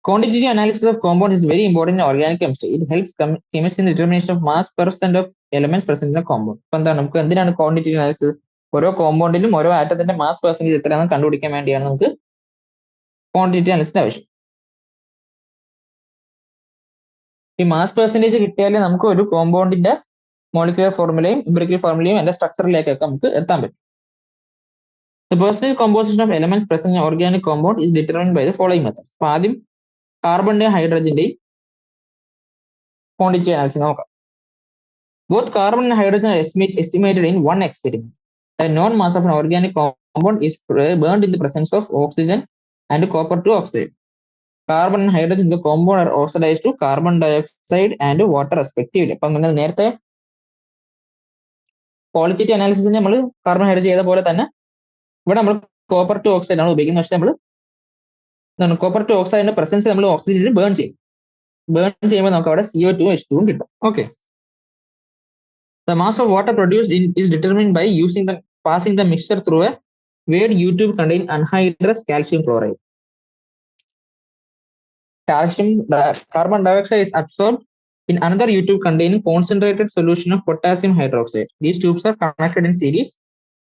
Quantitative analysis of compounds is very important in organic chemistry. It helps chemists in the determination of mass % of elements present in a compound. അപ്പൊ എന്താണ്, നമുക്ക് എന്തിനാണ് ക്വാണ്ടിറ്റേറ്റീവ് അനാലിസിസ്, ഓരോ കോമ്പൗണ്ടിലും ഓരോ ആറ്റത്തിന്റെ മാസ് പെർസെന്റേജ് എത്രയാണെന്ന് കണ്ടുപിടിക്കാൻ വേണ്ടിയാണ് നമുക്ക് ക്വാണ്ടിറ്റേറ്റീവ് അനാലിസിന്റെ ആവശ്യം. ഈ മാസ് പെർസെന്റേജ് കിട്ടിയാലേ നമുക്ക് ഒരു കോമ്പൗണ്ടിന്റെ മോളിക്കുലർ ഫോർമുലയും എംപിരിക്കൽ ഫോർമുലയും അതിന്റെ സ്ട്രക്ചറിലേക്കൊക്കെ നമുക്ക് എത്താൻ പറ്റും. The percentage composition of elements present in an organic compound is determined by the following methods. അപ്പൊ ആദ്യം കാർബണിന്റെയും ഹൈഡ്രജന്റെയും ക്വാണ്ടിറ്റി അനാലിസിസ് നോക്കാം. Both carbon and hydrogen are estimated in one experiment. The known mass of an organic compound is burned in the presence of oxygen and copper 2 oxide. Carbon and hydrogen in the compound are oxidized to carbon dioxide and water respectively. അപ്പം നിങ്ങൾ നേരത്തെ qualitative അനാലിസിസിന് നമ്മൾ carbon hydrogen ചെയ്ത പോലെ തന്നെ ഇവിടെ നമ്മൾ copper 2 oxide ആണ് ഉപയോഗിക്കുന്നത്. പക്ഷേ നമ്മൾ കോപ്പർ 2 ഓക്സൈഡിന്റെ പ്രസൻസ് നമ്മൾ ഓക്സിജനിൽ ബേൺ ചെയ്യും. ബേൺ ചെയ്യുമ്പോൾ നമുക്ക് അവിടെ CO2 H2 കിട്ടും. Okay, the mass of water produced is determined by passing the mixture through a weighed U-tube containing anhydrous calcium chloride. Carbon dioxide is absorbed in another U-tube containing concentrated solution of potassium hydroxide. These tubes are connected in series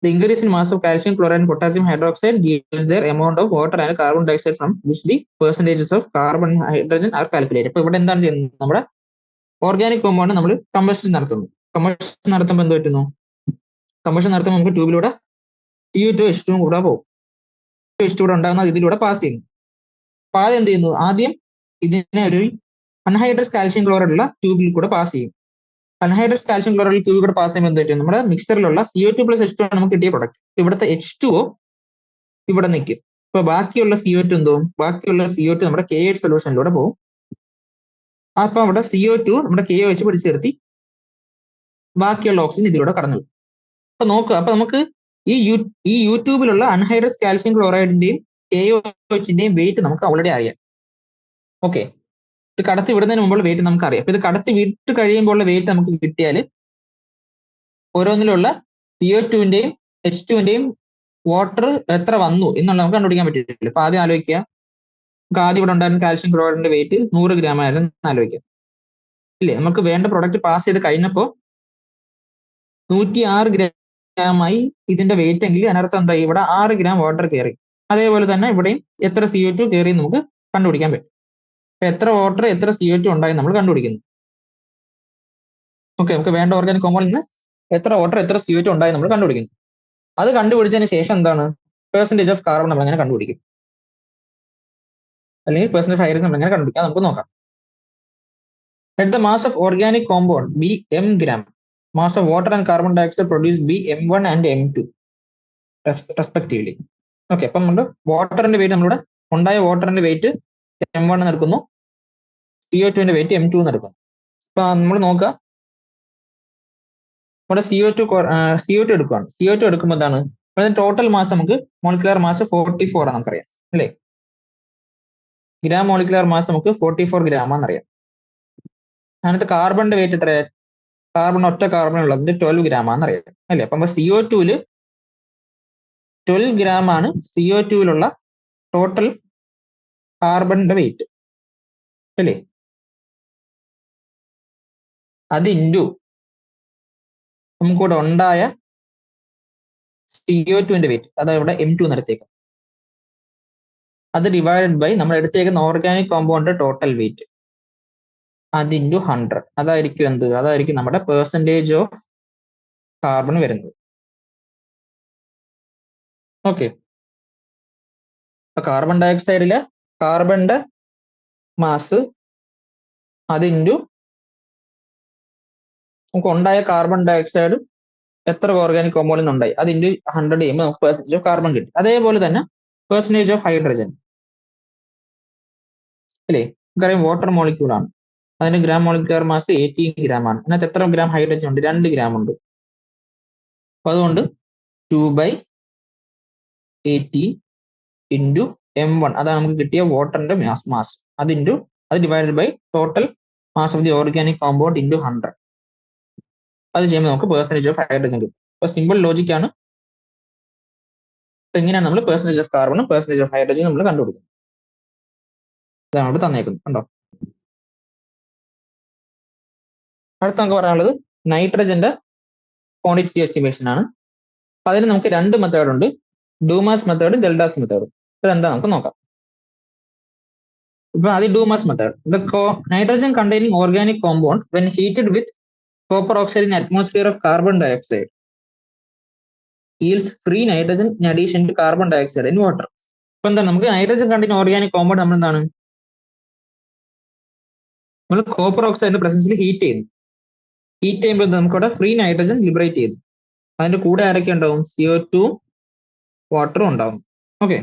The increase in mass of calcium chloride and potassium hydroxide gives their amount of water and carbon dioxide from which the percentages of carbon hydrogen are calculated. ഇപ്പോൾ ഇവിടെ എന്താണ് ചെയ്യുന്നത്? നമ്മുടെ organic compound നമ്മൾ combustion നടത്തുന്നു. Combustion നടത്തുമ്പോൾ എന്ത് പറ്റുന്നു? കമ്പഷൻ നടത്തുമ്പോൾ നമുക്ക് ട്യൂബിലൂടെ CO2 H2 കൂടെ പോകും. H2 കൂടെ ഉണ്ടാകുന്ന ഇതിലൂടെ പാസ് ചെയ്യുന്നു. അപ്പോൾ ആദ്യം എന്ത് ചെയ്യുന്നു? ആദ്യം ഇതിനെ ഒരു അൺഹൈഡ്രസ് കാൽഷ്യം ക്ലോറൈഡ് ഉള്ള ട്യൂബിൽ കൂടെ പാസ് ചെയ്യും. അൺഹൈഡ്രസ് കാൽഷ്യം ക്ലോറൈഡ് ട്യൂബിൽ കൂടെ പാസ് ചെയ്യുമ്പോൾ എന്ത് പറ്റും? നമ്മുടെ മിക്സറിലുള്ള CO2 + H2 ആണ് നമുക്ക് കിട്ടിയ പ്രൊഡക്റ്റ്. ഇവിടുത്തെ H2O ഇവിടെ നിൽക്കും. ഇപ്പൊ ബാക്കിയുള്ള CO2 എന്തോവും? ബാക്കിയുള്ള CO2 നമ്മുടെ KH സൊല്യൂഷനിലൂടെ പോകും. അപ്പൊ അവിടെ CO2 നമ്മുടെ KOH പിടിച്ചു നിർത്തി ബാക്കിയുള്ള ഓക്സിജൻ ഇതിലൂടെ കടന്നു. അപ്പൊ നോക്കുക, അപ്പൊ നമുക്ക് ഈ യൂട്യൂബിലുള്ള അൺഹൈഡ്രസ് കാൽഷ്യം ക്ലോറൈഡിന്റെയും KOHന്റെയും വെയിറ്റ് നമുക്ക് ഓൾറെഡി അറിയാം. ഓക്കെ, ഇത് കടത്തി വിടുന്നതിന് മുമ്പുള്ള വെയിറ്റ് നമുക്ക് അറിയാം. അപ്പൊ ഇത് കടത്തി വിട്ട് കഴിയുമ്പോഴുള്ള വെയിറ്റ് നമുക്ക് കിട്ടിയാൽ ഓരോന്നിലുള്ള CO2ന്റെയും H2ന്റെയും വാട്ടർ എത്ര വന്നു എന്നുള്ള നമുക്ക് കണ്ടുപിടിക്കാൻ പറ്റില്ല. അപ്പൊ ആദ്യം ആലോചിക്കുക, നമുക്ക് ആദ്യം ഇവിടെ ഉണ്ടായിരുന്ന കാൽഷ്യം ക്ലോറൈഡിന്റെ വെയിറ്റ് 100 ഗ്രാം ആയിരുന്നു ആലോചിക്കുക. ഇല്ലേ, നമുക്ക് വേണ്ട പ്രൊഡക്റ്റ് പാസ് ചെയ്ത് കഴിഞ്ഞപ്പോൾ 106 ഗ്രാമായി ഇതിന്റെ വെയിറ്റ് എങ്കിൽ അതിനർത്ഥം എന്തായി? ഇവിടെ 6 ഗ്രാം വാട്ടർ കയറി. അതേപോലെ തന്നെ ഇവിടെയും എത്ര CO2 കയറി നമുക്ക് കണ്ടുപിടിക്കാൻ പറ്റും. എത്ര വാട്ടർ എത്ര CO2 ഉണ്ടായി നമ്മൾ കണ്ടുപിടിക്കുന്നു. ഓക്കെ, നമുക്ക് വേണ്ട ഓർഗാനിക് കോമ്പൗണ്ടിൽ നിന്ന് എത്ര വാട്ടർ എത്ര CO2 ഉണ്ടായി നമ്മൾ കണ്ടുപിടിക്കുന്നു. അത് കണ്ടുപിടിച്ചതിന് ശേഷം എന്താണ്? പെർസെന്റേജ് ഓഫ് കാർബൺ നമ്മൾ എങ്ങനെ കണ്ടുപിടിക്കും, അല്ലെങ്കിൽ പെർസെന്റേജ് ഹൈഡ്രജൻ നമ്മൾ എങ്ങനെ കണ്ടുപിടിക്കാം നമുക്ക് നോക്കാം. Let the mass of organic compound be m gram. Mass of water and carbon dioxide produced be m1 and m2 respectively. Okay, അപ്പം നമ്മൾ വാട്ടറിന്റെ വെയിറ്റ് നമ്മളിവിടെ ഉണ്ടായ വാട്ടറിന്റെ വെയിറ്റ് m1 എന്ന് എടുക്കുന്നു, CO2ന്റെ വെയിറ്റ് m2 എന്ന് എടുക്കുന്നു. അപ്പൊ നമ്മൾ നോക്കുക, ഇവിടെ CO2 എടുക്കുകയാണ്. CO2 എടുക്കുമ്പോൾ എന്താണ്? ടോട്ടൽ മാസ് നമുക്ക് മോളിക്കുലർ മാസ് 44 ആണ് നമുക്കറിയാം, അല്ലേ? ഗ്രാം മോളിക്കുലർ മാസ് നമുക്ക് 44 ഗ്രാം ആണെന്നറിയാം. അതിനകത്ത് കാർബണിന്റെ വെയിറ്റ് എത്രയാണ്? കാർബൺ ഒറ്റ കാർബൺ ഉള്ളതിന്റെ 12 ഗ്രാം ആണെന്നറിയാം, അല്ലേ? അപ്പം CO2 12 ഗ്രാം ആണ് CO2 ടോട്ടൽ കാർബണിന്റെ വെയിറ്റ്, അല്ലേ? അത് ഇൻറ്റു നമുക്കിവിടെ ഉണ്ടായ CO2ന്റെ വെയിറ്റ്, അതായത് ഇവിടെ m2 എടുത്തേക്കാം, അത് ഡിവൈഡഡ് ബൈ നമ്മൾ എടുത്തേക്കുന്ന ഓർഗാനിക് കോമ്പൗണ്ട് ടോട്ടൽ വെയിറ്റ്, അത് ഇൻറ്റു 100. അതായിരിക്കും എന്ത്? അതായിരിക്കും നമ്മുടെ പെർസെൻറ്റേജ് ഓഫ് കാർബൺ വരുന്നത്. ഓക്കെ, അപ്പൊ കാർബൺ ഡയോക്സൈഡില് കാർബണിന്റെ മാസ് അത് ഇൻറ്റു നമുക്ക് ഉണ്ടായ കാർബൺ ഡയോക്സൈഡ് എത്ര ഓർഗാനിക് കോമ്പൗണ്ടിൽ ഉണ്ടായി അത് ഇൻറ്റു 100 ചെയ്യുമ്പോൾ നമുക്ക് പെർസെൻറ്റേജ് ഓഫ് കാർബൺ കിട്ടും. അതേപോലെ തന്നെ പെർസെൻറ്റേജ് ഓഫ് ഹൈഡ്രജൻ, അല്ലേ? നമുക്കറിയാം വാട്ടർ മോളിക്യൂൾ ആണ്, അതിന്റെ ഗ്രാം മോളിക്കുലർ മാസ് 18 ഗ്രാം ആണ്. അതിനകത്ത് എത്ര ഗ്രാം ഹൈഡ്രജൻ ഉണ്ട്? 2 ഗ്രാം ഉണ്ട്. അപ്പൊ അതുകൊണ്ട് 2/18 ഇൻറ്റു m1, അതാണ് നമുക്ക് കിട്ടിയ വാട്ടറിന്റെ മാസ്, അത് ഇൻറ്റു അത് divided by total mass of the organic compound into 100. അത് ചെയ്യുമ്പോൾ നമുക്ക് പെർസെൻറ്റേജ് ഓഫ് ഹൈഡ്രജൻ കിട്ടും. അപ്പൊ സിമ്പിൾ ലോജിക് ആണ്. എങ്ങനെയാണ് നമ്മൾ പെർസെൻറ്റേജ് ഓഫ് കാർബണും പെർസെൻറ്റേജ് ഓഫ് ഹൈഡ്രജൻ നമ്മൾ കണ്ടുപിടിക്കുന്നത്? ഇതാണ് അവിടെ തന്നേക്കുന്നത്, കണ്ടോ? അടുത്ത നമുക്ക് പറയാനുള്ളത് നൈട്രജന്റെ ക്വാണ്ടിറ്റി എസ്റ്റിമേഷൻ ആണ്. അപ്പൊ അതിന് നമുക്ക് 2 മെത്തേഡ് ഉണ്ട്, ഡൂമാസ് മെത്തേഡും ജെൽഡാസ് മെത്തേഡും. അതെന്താ നമുക്ക് നോക്കാം. ഇപ്പൊ ആദ്യം Dumas method. The nitrogen containing organic compound when heated with copper oxide in atmosphere of carbon dioxide yields free nitrogen in addition to carbon dioxide in water. അപ്പൊ എന്താണ്? നമുക്ക് നൈട്രജൻ കണ്ടെയ്നിങ് ഓർഗാനിക് കോമ്പൗണ്ട് നമ്മൾ എന്താണ്? നമ്മൾ copper ഓക്സൈഡിന്റെ പ്രസൻസിൽ heat ചെയ്യുന്നു. Heat ചെയ്യുമ്പോൾ നമുക്കിവിടെ free nitrogen liberate ചെയ്യുന്നു. അതിന്റെ കൂടെ ആരൊക്കെ ഉണ്ടാവും? CO2 വാട്ടറും ഉണ്ടാവും. Okay,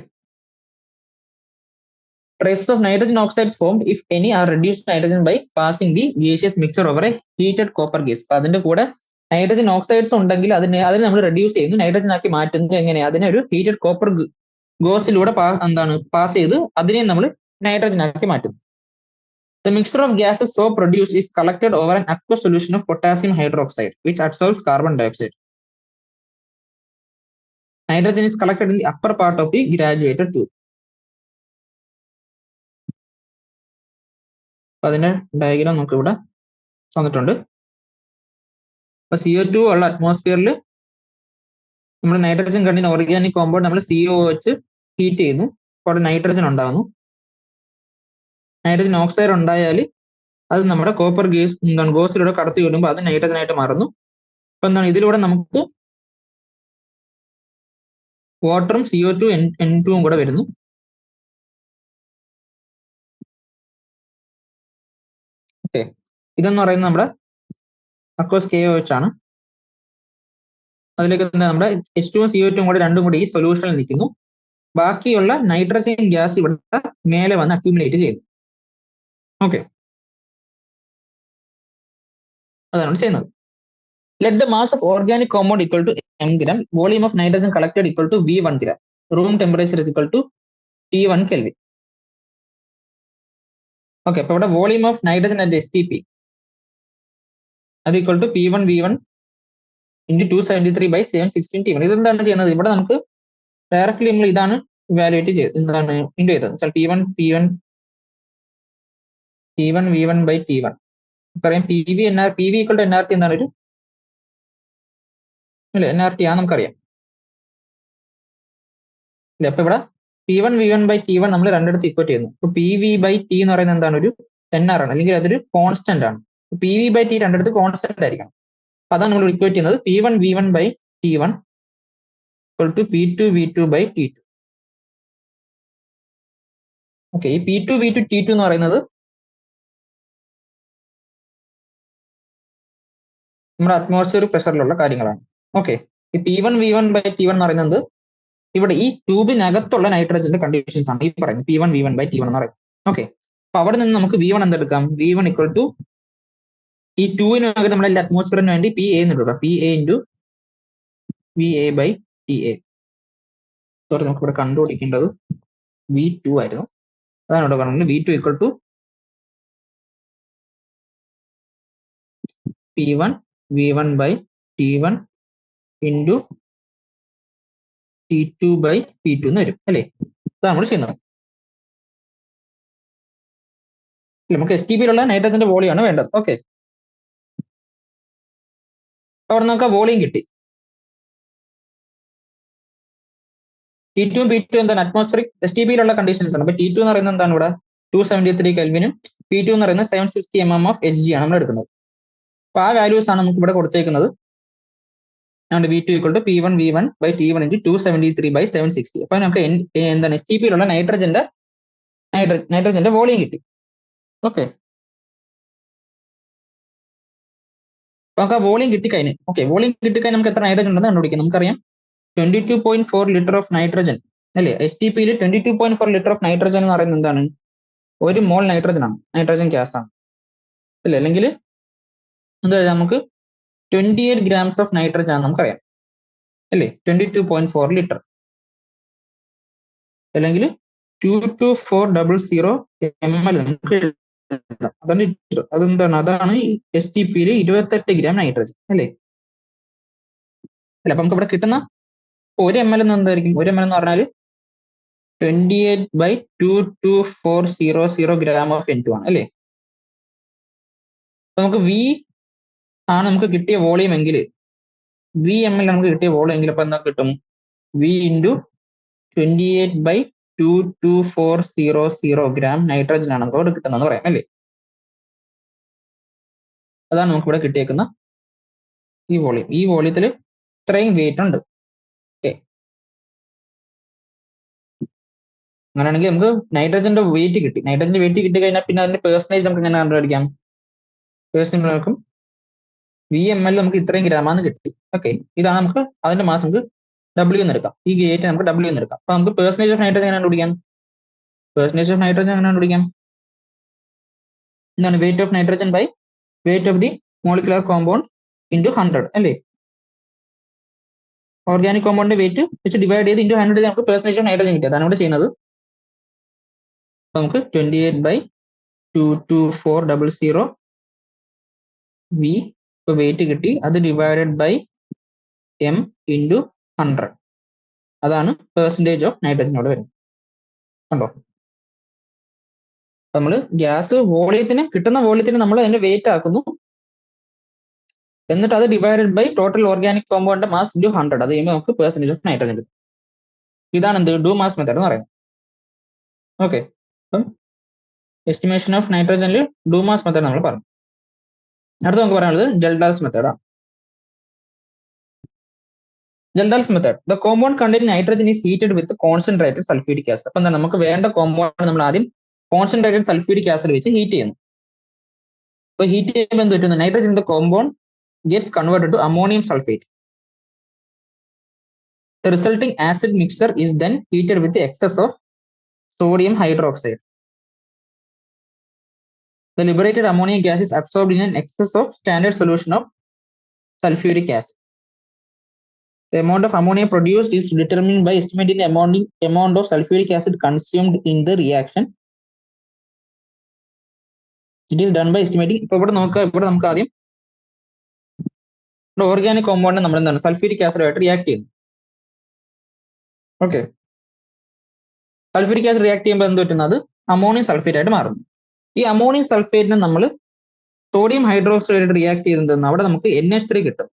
traces of nitrogen oxides formed if any are reduced to nitrogen by passing the gaseous mixture over a heated copper gas. അപ്പൊ അതിന്റെ കൂടെ നൈട്രജൻ ഓക്സൈഡ്സ് ഉണ്ടെങ്കിൽ അതിനെ നമ്മൾ റെഡ്യൂസ് ചെയ്യുന്നു, നൈട്രജൻ ആക്കി മാറ്റുന്നത് എങ്ങനെയാണ്? അതിനെ ഒരു ഹീറ്റഡ് കോപ്പർ ഗോസിലൂടെ പാസ് ചെയ്ത് അതിനെ നമ്മൾ നൈട്രജൻ ആക്കി മാറ്റുന്നു. The mixture of gases so produced is collected over an aqueous solution of potassium hydroxide, which absorbs carbon dioxide. Nitrogen is collected in the upper part of the graduated tube. അപ്പൊ അതിന്റെ diagram നമുക്ക് ഇവിടെ തന്നിട്ടുണ്ട്. അപ്പൊ CO2 ഉള്ള അറ്റ്മോസ്ഫിയറിൽ നമ്മൾ nitrogen കണ്ടിന് organic compound നമ്മൾ CO വെച്ച് ഹീറ്റ് ചെയ്യുന്നു, അപ്പോൾ അവിടെ നൈട്രജൻ ഉണ്ടാകുന്നു. നൈട്രജൻ ഓക്സൈഡ് ഉണ്ടായാൽ അത് നമ്മുടെ കോപ്പർ ഗോസിലൂടെ കടത്തി വിടുമ്പോൾ അത് നൈട്രജൻ ആയിട്ട് മാറുന്നു. അപ്പൊ എന്താണ് ഇതിലൂടെ നമുക്ക് വാട്ടറും CO2 N2 കൂടെ വരുന്നു. ഓക്കെ, ഇതെന്ന് പറയുന്നത് നമ്മുടെ അക്വസ് KOH ആണ്. അതിലേക്ക് നമ്മുടെ H2 CO2 കൂടെ രണ്ടും കൂടി ഈ സൊല്യൂഷനിൽ നിൽക്കുന്നു. ബാക്കിയുള്ള നൈട്രജൻ ഗ്യാസ് ഇവിടെ മേലെ വന്ന് അക്യുമുലേറ്റ് ചെയ്യുന്നു. ഓക്കെ, അതാണ് ചെയ്യുന്നത്. Let the mass of organic compound equal to m gram, volume of nitrogen collected equal to V1 gram, room temperature equal to T1 Kelvin. Okay, അപ്പൊ ഇവിടെ volume of nitrogen at STP അത് equal to P1 V1 into 273/716 T1. ഇതെന്താണ് ചെയ്യുന്നത്? ഇവിടെ നമുക്ക് directly നമ്മൾ ഇതാണ് evaluate ചെയ്ത് എന്താണ് ഇൻറ്റു ചെയ്തത്. P1 V1 ബൈ T1 പറയാം. PV ഈക്വൽ ടു NRT എന്താണ് ഒരു അല്ലെ, NRT ആണ് നമുക്കറിയാം അല്ലെ. അപ്പൊ ഇവിടെ P1 V1 ബൈ T1 നമ്മൾ രണ്ടിടത്ത് ഇക്വേറ്റ് ചെയ്യുന്നു. ഇപ്പൊ PV ബൈ T എന്ന് പറയുന്നത് എന്താണ്, ഒരു NR ആണ്, അല്ലെങ്കിൽ അതൊരു കോൺസ്റ്റന്റ് ആണ്. PV ബൈ T രണ്ടിടത്ത് കോൺസ്റ്റന്റ് ആയിരിക്കണം. അപ്പൊ അതാണ് നമ്മൾ ഇക്വേറ്റ് ചെയ്യുന്നത്. P1 V1 by T1 equal to P2 V2 by T2. Okay, ഈ P2 V2 T2 എന്ന് പറയുന്നത് നമ്മുടെ അറ്റ്മോസ്ഫിയർ പ്രഷറിലുള്ള കാര്യങ്ങളാണ്. ഓക്കെ, ഈ P1 V1 ബൈ T1 എന്ന് പറയുന്നത് ഇവിടെ ഈ ട്യൂബിനകത്തുള്ള നൈട്രജന്റെ കണ്ടീഷൻസ് ആണ് ഈ പറയുന്നത് P1 V1 ബൈ T1 എന്ന് പറയുന്നത്. ഓക്കെ, അപ്പൊ അവിടെ നിന്ന് നമുക്ക് V1 എന്തെടുക്കാം? V1 ഈക്വൽ ടു ഈ 2-ന് പകരം നമ്മുടെ അറ്റ്മോസ്ഫിയറിന് വേണ്ടി PA എന്ന് എടുക്കാം. PA into VA by TA. Sorry, നമുക്ക് ഇവിടെ കണ്ടുപിടിക്കേണ്ടത് V2 ആയിരുന്നു. അതാണ് ഇവിടെ പറഞ്ഞത്. V2 equal to P1 V1 by T1 into T2 by P2 എന്ന് വരും അല്ലേ. അതാണ് നമ്മൾ ചെയ്യുന്നത്. നമുക്ക് STPയിലുള്ള നൈട്രജന്റെ വോളിയാണ് വേണ്ടത്. ഓക്കെ, അവിടെ നമുക്ക് വോളിയം കിട്ടി. T2 P2 എന്താണ് അറ്റ്മോസ്ഫിയറിക് STPയിലുള്ള കണ്ടീഷൻസ് ആണ്. അപ്പൊ T2 എന്ന് പറയുന്നത് എന്താണ് ഇവിടെ 273 കെൽവിനും P2 എന്ന് പറയുന്നത് 760 mm ഓഫ് Hg ആണ് നമ്മൾ എടുക്കുന്നത്. അപ്പൊ ആ വാല്യൂസ് ആണ് നമുക്ക് ഇവിടെ കൊടുത്തേക്കുന്നത്. V2 equal to P1 V1 by T1 into 273/760. അപ്പൊ നമുക്ക് എന്താണ് STPയിലുള്ള നൈട്രജന്റെ വോളിയം കിട്ടി. ഓക്കെ, നമുക്ക് ആ വോളിയം കിട്ടിക്കഴിഞ്ഞ് നമുക്ക് എത്ര നൈട്രജൻ ഉണ്ടെന്ന് കണ്ടുപിടിക്കാം. നമുക്കറിയാം 22.4 ലിറ്റർ ഓഫ് നൈട്രജൻ അല്ലേ. STPയിൽ 22.4 ലിറ്റർ ഓഫ് നൈട്രജൻ എന്ന് പറയുന്നത് എന്താണ്? 1 മോൾ നൈട്രജൻ ആണ്, നൈട്രജൻ ഗ്യാസ് ആണ് അല്ലേ. അല്ലെങ്കിൽ എന്താ നമുക്ക് 28 grams ഓഫ് നൈട്രജൻ ആണ് നമുക്കറിയാം അല്ലേ. 22.4 ലിറ്റർ അല്ലെങ്കിൽ 22400 ml നമുക്ക് അതാണ് ലിറ്റർ. അതാണ് STPയിൽ 28 gram നൈട്രജൻ അല്ലേ. അല്ല, അപ്പൊ നമുക്ക് ഇവിടെ കിട്ടുന്ന 1 ml എന്ന് എന്തായിരിക്കും? 1 ml എന്ന് പറഞ്ഞാൽ 28/22400 gram ഓഫ് N2 ആണ് അല്ലേ. അപ്പൊ നമുക്ക് V ആണ് നമുക്ക് കിട്ടിയ വോളിയം എങ്കിൽ, VML നമുക്ക് കിട്ടിയ വോളിയം എങ്കിൽ അപ്പൊ എന്താ കിട്ടും? V ഇൻറ്റു 28/22400 gram നൈട്രജൻ ആണ് നമുക്ക് ഇവിടെ കിട്ടുന്നതെന്ന് പറയാം അല്ലേ. അതാണ് നമുക്ക് ഇവിടെ കിട്ടിയേക്കുന്ന ഈ വോളിയം. ഈ വോളിയത്തിൽ ഇത്രയും വെയിറ്റ് ഉണ്ട്. ഓക്കെ, അങ്ങനെയാണെങ്കിൽ നമുക്ക് നൈട്രജന്റെ വെയിറ്റ് കിട്ടി. നൈട്രജന്റെ വെയിറ്റ് കിട്ടി കഴിഞ്ഞാൽ പിന്നെ അതിന്റെ പേഴ്സൻറ്റേജ് നമുക്ക് എങ്ങനെ കണ്ടുപിടിക്കാം? പേഴ്സൻറ്റേജ് VML നമുക്ക് ഇത്രയും ഗ്രാമാന്ന് കിട്ടി. ഓക്കെ, ഇതാണ് നമുക്ക് അതിന്റെ മാസ് നമുക്ക് W എന്ന് എടുക്കാം. ഈ ഗേറ്റ് നമുക്ക് W എന്ന് എടുക്കാം. അപ്പൊ നമുക്ക് പേഴ്സൻറ്റേജ് ഓഫ് നൈട്രജൻ എങ്ങനെ കണ്ടുപിടിക്കാം? എന്താണ്? Weight of nitrogen by weight of the molecular compound into 100 അല്ലേ. ഓർഗാനിക് കോമ്പൗണ്ടിന്റെ വെയിറ്റ് വെച്ച് ഡിവൈഡ് ചെയ്ത് ഇൻറ്റു 100 നമുക്ക് പേഴ്സൻറ്റേജ് ഓഫ് നൈട്രജൻ കിട്ടി. അതാണ് ഇവിടെ ചെയ്യുന്നത്. അപ്പൊ നമുക്ക് 28/22400 V ഇപ്പൊ വെയിറ്റ് കിട്ടി. അത് ഡിവൈഡഡ് ബൈ M ഇൻറ്റു 100. അതാണ് പേഴ്സൻറ്റേജ് ഓഫ് നൈട്രജനോട് വരുന്നത്. കണ്ടോ? നമ്മൾ ഗ്യാസ് കിട്ടുന്ന വോളിയത്തിന് നമ്മൾ അതിന്റെ വെയിറ്റ് ആക്കുന്നു. എന്നിട്ട് അത് divided by total organic compound mass into 100. അത് ചെയ്യുമ്പോൾ നമുക്ക് പെർസെന്റേജ് ഓഫ് നൈട്രജൻ കിട്ടും. ഇതാണ് എന്ത് ഡു മാസ് മെത്തേഡ് എന്ന് പറയുന്നത്. ഓക്കെ, അപ്പം എസ്റ്റിമേഷൻ ഓഫ് നൈട്രജനിൽ ഡു മാസ് മെത്തേഡ് നമ്മൾ പറഞ്ഞു. അടുത്ത നമുക്ക് പറയാനുള്ളത് ജെൽഡാൽസ് മെത്തേഡാണ്. Kjeldahl's method, the compound containing nitrogen is heated with concentrated sulphuric acid. അപ്പം എന്താണ് നമുക്ക് വേണ്ട കോമ്പൗണ്ട് നമ്മൾ ആദ്യം കോൺസെൻട്രേറ്റഡ് സൾഫ്യൂരിക് ആസിഡ് വെച്ച് ഹീറ്റ് ചെയ്യുന്നു. അപ്പോൾ ഹീറ്റ് ചെയ്യുമ്പോൾ എന്ത് പറ്റുന്നു, nitrogen in the compound gets converted to ammonium sulfate. The resulting acid mixture is then heated with the excess of sodium hydroxide. The liberated ammonia gas is absorbed in an excess of standard solution of sulfuric acid. The amount of ammonia produced is determined by estimating the amount of sulfuric acid consumed in the reaction. It is done by estimating. ഇപ്പോൾ ഇവിടെ നമുക്ക് ആദ്യം organic compound നമ്മൾ എന്താണ് sulphuric ആസിഡുമായിട്ട് react ചെയ്യുന്നു. Okay, sulphuric acid react ചെയ്യുമ്പോൾ എന്ത് പറ്റുന്നത്, അമോണിയം സൾഫേറ്റ് ആയിട്ട് മാറുന്നു. ഈ അമോണിയം സൾഫേറ്റിനെ നമ്മൾ സോഡിയം ഹൈഡ്രോക്സൈഡ് റിയാക്ട് ചെയ്തിട്ടുണ്ടെന്ന് അവിടെ നമുക്ക് NH3 കിട്ടും.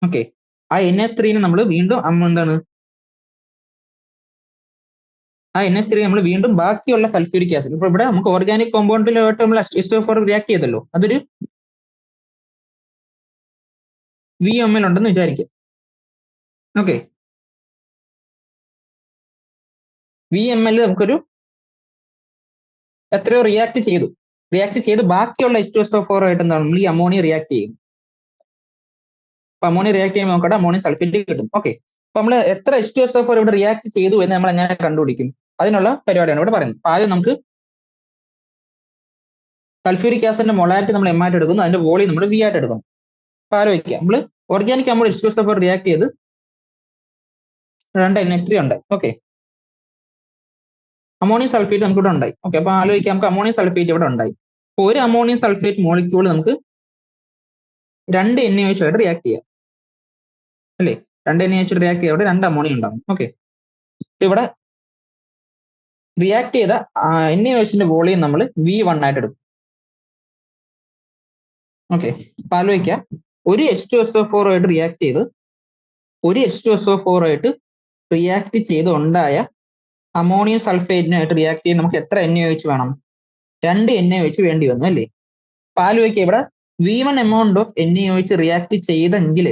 ഓക്കെ, ആ NH3 നമ്മൾ വീണ്ടും എന്താണ് ആ NH3 നമ്മൾ വീണ്ടും ബാക്കിയുള്ള സൾഫ്യൂരിക് ആസിഡ്, ഇപ്പൊ ഇവിടെ നമുക്ക് ഓർഗാനിക് കോമ്പൗണ്ടിലായിട്ട് നമ്മൾ H2SO4 റിയാക്ട് ചെയ്തല്ലോ, അതൊരു VML ഉണ്ടെന്ന് വിചാരിക്കുക. ഓക്കെ, VML നമുക്കൊരു എത്രയോ റിയാക്ട് ചെയ്ത് ബാക്കിയുള്ള H2SO4 ആയിട്ട് എന്താണ് നമ്മൾ ഈ അമോണിയ റിയാക്ട് ചെയ്യും. അപ്പൊ അമോണിയ റിയാക്ട് ചെയ്യുമ്പോൾ നോക്കട്ടെ അമോണിയം സൾഫേറ്റ് കിട്ടും. ഓക്കെ, അപ്പൊ നമ്മൾ എത്ര H2SO4 ഇവിടെ റിയാക്ട് ചെയ്തു എന്ന് നമ്മൾ എങ്ങനെ കണ്ടുപിടിക്കും, അതിനുള്ള പരിപാടിയാണ് ഇവിടെ പറയുന്നത്. അപ്പൊ ആദ്യം നമുക്ക് സൾഫ്യൂരിക് ആസിഡിന്റെ മൊളാരിറ്റി നമ്മൾ M ആയിട്ട് എടുക്കുന്നു, അതിന്റെ വോളിയം നമ്മൾ V ആയിട്ട് എടുക്കുന്നു. അപ്പൊ ആലോചിക്കുക, നമ്മൾ ഓർഗാനിക് നമ്മൾ H2SO4 റിയാക്ട് ചെയ്ത് 2 NH3 ഉണ്ടായി. ഓക്കെ, അമോണിയം സൾഫേറ്റ് നമുക്ക് ഇവിടെ ഉണ്ടായി. ഓക്കെ, അപ്പൊ ആലോചിക്കാം, നമുക്ക് അമോണിയം സൾഫേറ്റ് ഇവിടെ ഉണ്ടായി. അപ്പൊ ഒരു അമോണിയം സൾഫേറ്റ് മോളിക്യൂൾ നമുക്ക് 2 NaOH ആയിട്ട് റിയാക്ട് ചെയ്യാം അല്ലേ, 2 NaOH റിയാക്ട് ചെയ്ത അവിടെ 2 അമോണിയം ഉണ്ടാകും. ഓക്കെ, ഇവിടെ റിയാക്ട് ചെയ്ത NaOHന്റെ വോളിയം നമ്മൾ V1 ആയിട്ട് എടുക്കും. ഓക്കെ, അപ്പൊ ആലോചിക്കാം, ഒരു H2SO4 ആയിട്ട് റിയാക്ട് ചെയ്ത് ഉണ്ടായ അമോണിയം സൾഫേറ്റിനായിട്ട് റിയാക്ട് ചെയ്യാൻ നമുക്ക് എത്ര NaOH വേണം, 2 NaOH വേണ്ടി വന്നു അല്ലേ. അപ്പൊ ആലോചിക്കുക, ഇവിടെ V1 amount of NaOH react ചെയ്തെങ്കിൽ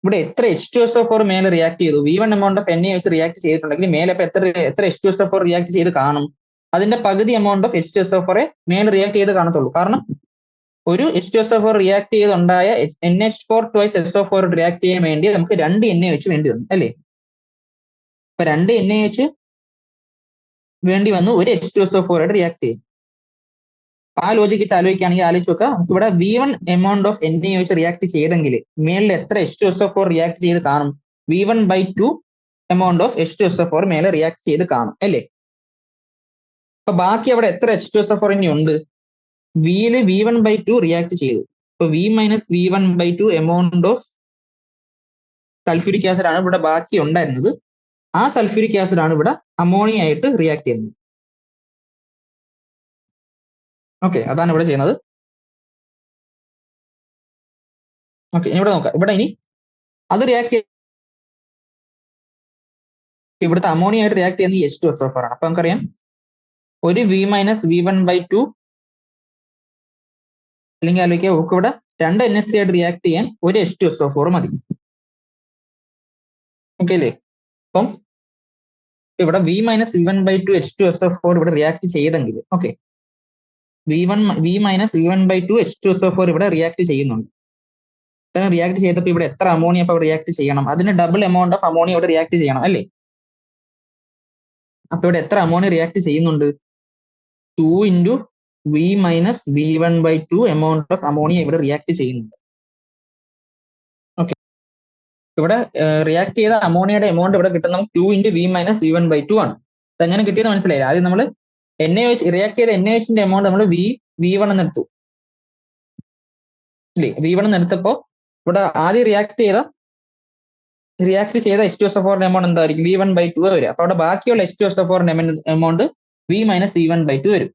ഇവിടെ എത്ര H2SO4 മേലെ റിയാക്ട് ചെയ്തു, V1 amount of NaOH react ചെയ്തിട്ടുണ്ടെങ്കിൽ മേലെ ഇപ്പൊ എത്ര H2SO4 റിയാക്ട് ചെയ്ത് കാണും, അതിന്റെ പകുതി എമൗണ്ട് ഓഫ് H2SO4 മേലെ റിയാക്ട് ചെയ്ത് കാണത്തുള്ളൂ. കാരണം ഒരു H2SO4 react ചെയ്തുണ്ടായ NH4 twice SO4 react ചെയ്യാൻ വേണ്ടി നമുക്ക് 2 NaOH വേണ്ടി വന്നു അല്ലേ. അപ്പൊ 2 NaOH വേണ്ടി വന്നു ഒരു H2SO4 ആയിട്ട് റിയാക്ട് ചെയ്യും. ആ ലോജിക്ക് ആലോചിക്കുകയാണെങ്കിൽ ആലോചിച്ച് നോക്കുക, നമുക്ക് ഇവിടെ V1 amount of NaOH react ചെയ്തെങ്കിൽ മേളിൽ എത്ര H2SO4 റിയാക്ട് ചെയ്ത് കാണും, V1/2 എമൗണ്ട് ഓഫ് H2SO4 മേലെ റിയാക്ട് ചെയ്ത് കാണും അല്ലേ. അപ്പൊ ബാക്കി അവിടെ എത്ര H2SO4 ഇനി ഉണ്ട്, Vയിൽ V1/2 റിയാക്ട് ചെയ്തു. അപ്പൊ V - V1/2 amount of sulphuric acid ആണ് ഇവിടെ ബാക്കി ഉണ്ടായിരുന്നത്. ആ സൾഫ്യൂരിക് ആസിഡ് ആണ് ഇവിടെ അമോണിയ ആയിട്ട് റിയാക്ട് ചെയ്യുന്നത്. ഓക്കെ, അതാണ് ഇവിടെ ചെയ്യുന്നത്. ഓക്കെ, ഇനി ഇവിടെ നോക്കാം, ഇവിടെ ഇനി അത് റിയാക്ട് ഇവിടുത്തെ അമോണിയ ആയിട്ട് റിയാക്ട് ചെയ്യുന്ന H2SO4 ആണ്. അപ്പൊ നമുക്കറിയാം ഒരു V - V1/2 അല്ലെങ്കിൽ ആലോചിക്കുക, നമുക്ക് ഇവിടെ 2 NH3 ആയിട്ട് റിയാക്ട് ചെയ്യാൻ ഒരു H2SO4 മതി. ഓക്കെ അല്ലേ. അപ്പം ഇവിടെ V - V1/2 H2SO4 ഇവിടെ റിയാക്ട് ചെയ്തെങ്കിൽ, ഓക്കെ, V - V1/2 H2SO4 ഇവിടെ റിയാക്ട് ചെയ്യുന്നുണ്ട്. റിയാക്ട് ചെയ്തപ്പോൾ ഇവിടെ എത്ര അമോണിയ അപ്പൊ റിയാക്ട് ചെയ്യണം, അതിന് ഡബിൾ എമൗണ്ട് ഓഫ് അമോണിയ ഇവിടെ റിയാക്ട് ചെയ്യണം അല്ലേ. അപ്പൊ ഇവിടെ എത്ര അമോണിയ റിയാക്ട് ചെയ്യുന്നുണ്ട്, 2 × V - V1/2 amount of ammonia ഇവിടെ റിയാക്ട് ചെയ്യുന്നുണ്ട്. ഓക്കെ, ഇവിടെ റിയാക്ട് ചെയ്ത അമോണിയയുടെ എമൗണ്ട് ഇവിടെ കിട്ടുന്ന 2 × V - V1/2 ആണ്. അതെങ്ങനെ കിട്ടിയെന്ന് മനസ്സിലായില്ല. ആദ്യം നമ്മൾ NaOH റിയാക്ട് ചെയ്ത NaOHന്റെ എമൗണ്ട് നമ്മൾ V1 എന്ന് എടുത്തു ഇല്ലേ. V1 എന്ന് എടുത്തപ്പോ ഇവിടെ ആദ്യം റിയാക്ട് ചെയ്ത H2SO4 എമൗണ്ട് എന്തായിരിക്കും, V1/2 വരും. അപ്പൊ അവിടെ ബാക്കിയുള്ള H2SO4 എമൗണ്ട് V - V1/2 വരും.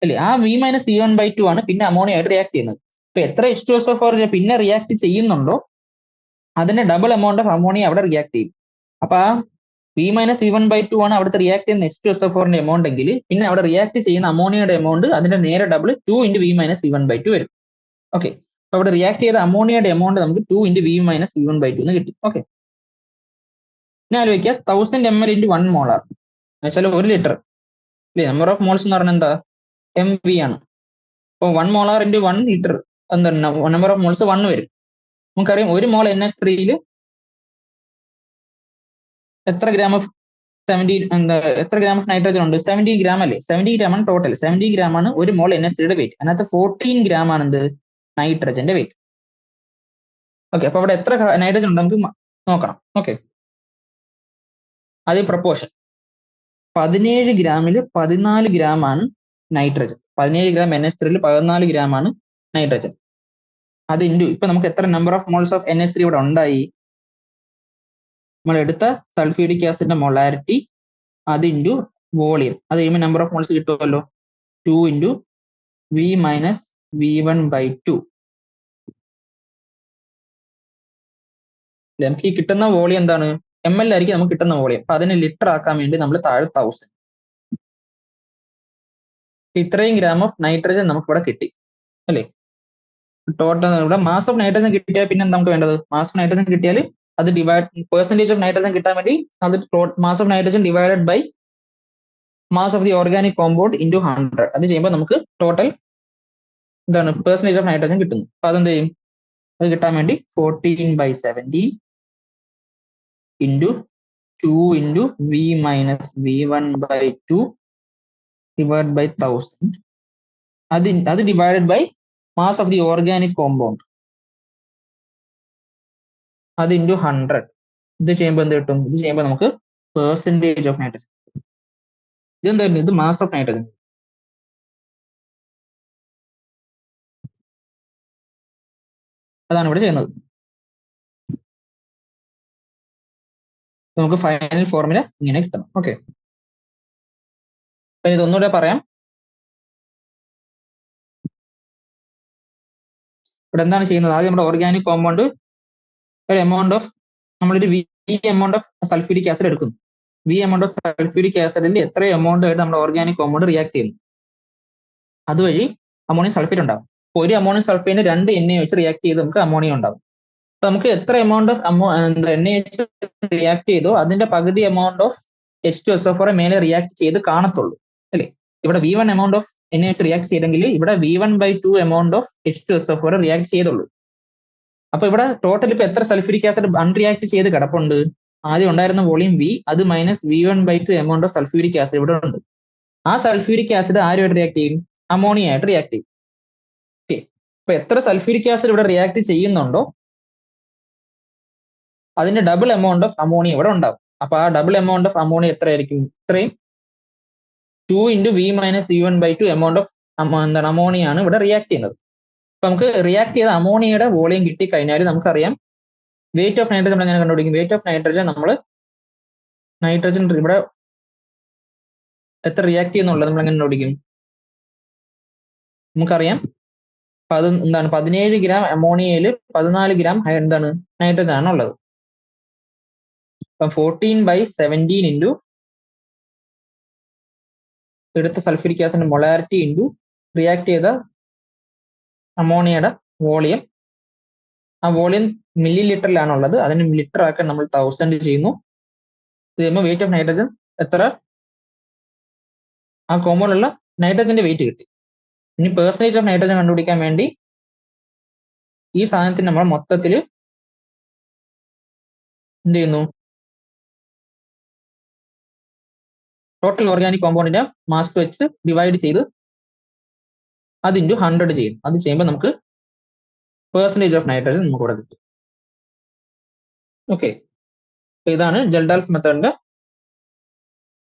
അല്ലേ? ആ V-C1/2 ആണ് പിന്നെ അമോണിയ ആയിട്ട് റിയാക്ട് ചെയ്യുന്നത്. ഇപ്പൊ എത്ര H2SO4 പിന്നെ റിയാക്ട് ചെയ്യുന്നുണ്ടോ അതിന്റെ ഡബിൾ എമൗണ്ട് ഓഫ് അമോണിയ അവിടെ റിയാക്ട് ചെയ്യും. അപ്പൊ ആ V-C1/2 ആണ് അവിടുത്തെ റിയാക്ട് ചെയ്യുന്ന H2SO4ന്റെ എമൗണ്ട് എങ്കിൽ പിന്നെ അവിടെ റിയാക്ട് ചെയ്യുന്ന അമോണിയയുടെ എമൗണ്ട് അതിന്റെ നേരെ ഡബിൾ 2 × V-C1/2 വരും. ഓക്കെ, അപ്പൊ ഇവിടെ റിയാക്ട് ചെയ്ത അമോണിയയുടെ എമൗണ്ട് നമുക്ക് 2 × V-C1/2 എന്ന് കിട്ടി. ഓക്കെ, ഞാൻ ആലോചിക്കുക 1000 ml × 1 മോളാർ എന്ന് വെച്ചാൽ 1 ലിറ്റർ അല്ലേ? നമ്പർ ഓഫ് മോൾസ് എന്ന് പറഞ്ഞാൽ എന്താ? MV ആണ്. അപ്പോൾ 1 മോളാർ × 1 ലിറ്റർ എന്താണ് നമ്പർ ഓഫ് മോൾസ് 1 വരും. നമുക്കറിയാം 1 മോൾ NH3 എത്ര ഗ്രാം ഓഫ് 70 എത്ര ഗ്രാം ഓഫ് നൈട്രജൻ ഉണ്ട്? 70 ഗ്രാം അല്ലേ? 70 ഗ്രാം ആണ് ടോട്ടൽ. 70 ഗ്രാം ആണ് 1 മോൾ NH3യുടെ വെയിറ്റ്. അതിനകത്ത് 14 ഗ്രാം ആണ് എന്ത്? നൈട്രജന്റെ വെയിറ്റ്. ഓക്കെ, അപ്പൊ അവിടെ എത്ര നൈട്രജൻ ഉണ്ട് നമുക്ക് നോക്കണം. ഓക്കെ, അത് പ്രപ്പോർഷൻ 17 ഗ്രാമിൽ 14 ഗ്രാം ആണ് നൈട്രജൻ. 17 ഗ്രാം NH3 14 ഗ്രാം ആണ് നൈട്രജൻ. അത് ഇൻറ്റു ഇപ്പൊ നമുക്ക് എത്ര number of moles of NH3 ഇവിടെ ഉണ്ടായി? നമ്മൾ എടുത്ത സൾഫ്യൂരിക് ആസിഡിന്റെ മൊളാരിറ്റി അത് ഇൻറ്റു വോളിയം, അത് കഴിയുമ്പോൾ നമ്പർ ഓഫ് മോൾസ് കിട്ടുമല്ലോ. 2 × V-V1/2. നമുക്ക് ഈ കിട്ടുന്ന വോളിയം എന്താണ്? ML ആയിരിക്കും നമുക്ക് കിട്ടുന്ന വോളിയം. അപ്പൊ അതിനെ ലിറ്റർ ആക്കാൻ വേണ്ടി നമ്മൾ താഴെ 1000. ഇത്രയും ഗ്രാം ഓഫ് നൈട്രജൻ നമുക്ക് ഇവിടെ കിട്ടി അല്ലേ? ടോട്ടൽ ഇവിടെ മാസ് ഓഫ് നൈട്രജൻ കിട്ടിയാൽ പിന്നെ നമുക്ക് വേണ്ടത്? മാസ് ഓഫ് നൈട്രജൻ കിട്ടിയാൽ അത് പെർസെന്റേജ് ഓഫ് നൈട്രജൻ കിട്ടാൻ വേണ്ടി അത് mass of nitrogen divided by mass of the organic compound into 100. അത് ചെയ്യുമ്പോൾ നമുക്ക് ടോട്ടൽ എന്താണ് പെർസെന്റേജ് ഓഫ് നൈട്രജൻ കിട്ടുന്നു. അപ്പൊ അതെന്ത് ചെയ്യും? അത് കിട്ടാൻ വേണ്ടി 14/17 ഇൻറ്റു 2 × V-V1/2 divided by 1000. അത് divided by mass of the organic compound അത് ഇൻറ്റു 100. ഇത് ചെയ്യുമ്പോൾ എന്ത് കിട്ടും? ഇത് ചെയ്യുമ്പോൾ നമുക്ക് പെർസെന്റേജ് ഓഫ് നൈട്രജൻ. ഇതെന്തായിരുന്നു? ഇത് മാസ് ഓഫ് നൈട്രജൻ. അതാണ് ഇവിടെ ചെയ്യുന്നത്. നമുക്ക് ഫൈനൽ ഫോർമുല ഇങ്ങനെ കിട്ടണം. ഓക്കെ, ഇതൊന്നുകൂടെ പറയാം. ഇവിടെ എന്താണ് ചെയ്യുന്നത്? ആദ്യം നമ്മുടെ ഓർഗാനിക് കോമ്പൗണ്ട് ഒരു എമൗണ്ട് ഓഫ് നമ്മളൊരു V amount of sulphuric acid എടുക്കുന്നു. V എമൗണ്ട് ഓഫ് സൾഫ്യൂരിക് ആസിഡിൽ എത്ര എമൗണ്ട് ആയിട്ട് നമ്മുടെ ഓർഗാനിക് കോമ്പൗണ്ട് റിയാക്ട് ചെയ്യുന്നു. അതുവഴി അമോണിയം സൾഫേറ്റ് ഉണ്ടാവും. അപ്പോൾ ഒരു അമോണിയം സൾഫേറ്റിന് 2 NaOH വെച്ച് റിയാക്ട് ചെയ്ത് നമുക്ക് അമോണിയ ഉണ്ടാവും. അപ്പൊ നമുക്ക് എത്ര എമൗണ്ട് ഓഫ് NaOH റിയാക്ട് ചെയ്തോ അതിന്റെ പകുതി എമൗണ്ട് ഓഫ് H2SO4 മേലെ റിയാക്ട് ചെയ്ത് കാണത്തുള്ളൂ അല്ലേ? ഇവിടെ V1 amount of NaOH react ചെയ്തെങ്കിൽ ഇവിടെ V1/2 amount of H2SO4 react ചെയ്തുള്ളൂ. അപ്പൊ ഇവിടെ ടോട്ടൽ ഇപ്പൊ എത്ര സൾഫ്യൂരിക് ആസിഡ് അൺറിയാക്ട് ചെയ്ത് കിടപ്പുണ്ട്? ആദ്യം ഉണ്ടായിരുന്ന വോളിയം V, അത് minus V1/2 amount of sulphuric acid ഇവിടെ ഉണ്ട്. ആ സൾഫ്യൂരിക് ആസിഡ് ആരുമായിട്ട് റിയാക്ട് ചെയ്യും? അമോണിയ ആയിട്ട് റിയാക്ട് ചെയ്യും. ഓക്കെ, അപ്പൊ എത്ര സൾഫ്യൂരിക് ആസിഡ് ഇവിടെ റിയാക്ട് ചെയ്യുന്നുണ്ടോ അതിന്റെ ഡബിൾ എമൗണ്ട് ഓഫ് അമോണിയ ഇവിടെ ഉണ്ടാവും. അപ്പൊ ആ ഡബിൾ എമൗണ്ട് ഓഫ് അമോണിയ എത്രയായിരിക്കും? ഇത്രയും 2 × V-C1/2 എമൗണ്ട് ഓഫ് എന്താണ് അമോണിയ ആണ് ഇവിടെ റിയാക്ട് ചെയ്യുന്നത്. അപ്പൊ നമുക്ക് റിയാക്ട് ചെയ്ത അമോണിയയുടെ വോളിയം കിട്ടിക്കഴിഞ്ഞാൽ നമുക്കറിയാം വെയിറ്റ് ഓഫ് നൈട്രജൻ എങ്ങനെ കണ്ടുപിടിക്കും? വെയിറ്റ് ഓഫ് നൈട്രജൻ നമ്മൾ നൈട്രജൻ ഇവിടെ എത്ര റിയാക്ട് ചെയ്യുന്നുള്ളത് നമ്മൾ എങ്ങനെ കണ്ടുപിടിക്കും? നമുക്കറിയാം എന്താണ് 17 ഗ്രാം അമോണിയയിൽ 14 ഗ്രാം എന്താണ് നൈട്രജൻ ആണ് ഉള്ളത്. അപ്പം 14/17 ഇൻറ്റു എടുത്ത സൾഫ്യൂരിക് ആസിഡിന്റെ മൊളാരിറ്റി ഇൻറ്റു റിയാക്ട് ചെയ്ത അമോണിയയുടെ വോളിയം. ആ വോളിയം മില്ലി ലിറ്ററിലാണ് ഉള്ളത്, അതിന് ലിറ്റർ ആക്കാൻ നമ്മൾ 1000 ചെയ്യുന്നു. ഇത് ചെയ്യുമ്പോൾ വെയിറ്റ് ഓഫ് നൈട്രജൻ എത്ര? ആ കോമ്പൗണ്ടിലുള്ള നൈട്രജന്റെ വെയിറ്റ് കിട്ടി. ഇനി പെർസെന്റേജ് ഓഫ് നൈട്രജൻ കണ്ടുപിടിക്കാൻ വേണ്ടി ഈ സാധനത്തിന് നമ്മൾ മൊത്തത്തിൽ എന്ത് ചെയ്യുന്നു? ടോട്ടൽ ഓർഗാനിക് കോമ്പൗണ്ടിന്റെ മാസ് വെച്ച് ഡിവൈഡ് ചെയ്ത് അത് ഇൻറ്റു 100 ചെയ്യുന്നു. അത് ചെയ്യുമ്പോൾ നമുക്ക് പെർസെന്റേജ് ഓഫ് നൈട്രജൻ നമുക്ക് ഇവിടെ കിട്ടും. ഓക്കെ, ഇതാണ് ജെൽഡാൽസ് മെത്തേഡിന്റെ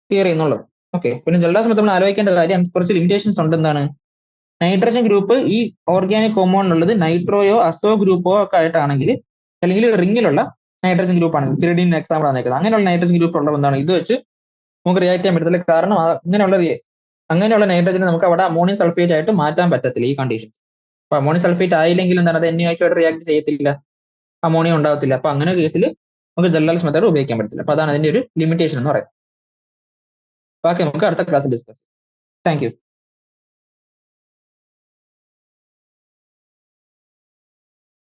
തിയറി എന്നുള്ളത്. ഓക്കെ, പിന്നെ ജെൽഡാൽസ് മെത്തേഡ് നമ്മൾ ആലോചിക്കേണ്ട കാര്യം കുറച്ച് ലിമിറ്റേഷൻസ് ഉണ്ട്. എന്താണ്? നൈട്രജൻ ഗ്രൂപ്പ് ഈ ഓർഗാനിക് കോമ്പൗണ്ട് ഉള്ളത് നൈട്രോയോ അസോ ഗ്രൂപ്പോ ഒക്കെ ആയിട്ടാണെങ്കിൽ, അല്ലെങ്കിൽ റിങ്ങിലുള്ള നൈട്രജൻ ഗ്രൂപ്പ് ആണെങ്കിൽ, പിരിഡിൻ എക്സാമ്പിൾ ആണ് നിൽക്കുന്നത്, അങ്ങനെയുള്ള നൈട്രജൻ ഗ്രൂപ്പ് ഉള്ള എന്താണ് ഇത് വെച്ച് നമുക്ക് റിയാക്ട് ചെയ്യാൻ പറ്റത്തില്ല. കാരണം അങ്ങനെയുള്ള അങ്ങനെയുള്ള നൈട്രജനെ നമുക്ക് അവിടെ അമോണിയം സൾഫേറ്റ് ആയിട്ട് മാറ്റാൻ പറ്റത്തില്ല ഈ കണ്ടീഷൻസ്. അപ്പൊ അമോണിയം സൾഫേറ്റ് ആയില്ലെങ്കിൽ എന്താണ് അത് NaOH റിയാക്ട് ചെയ്യത്തില്ല, അമോണിയം ഉണ്ടാകത്തില്ല. അപ്പൊ അങ്ങനെ കേസിൽ നമുക്ക് ജെല്ലാൽസ് മെത്തേഡ് ഉപയോഗിക്കാൻ പറ്റില്ല. അപ്പൊ അതാണ് അതിന്റെ ഒരു ലിമിറ്റേഷൻ എന്ന് പറയുന്നത്. ബാക്കി നമുക്ക് അടുത്ത ക്ലാസ്സിൽ ഡിസ്കസ് ചെയ്യാം. Thank you.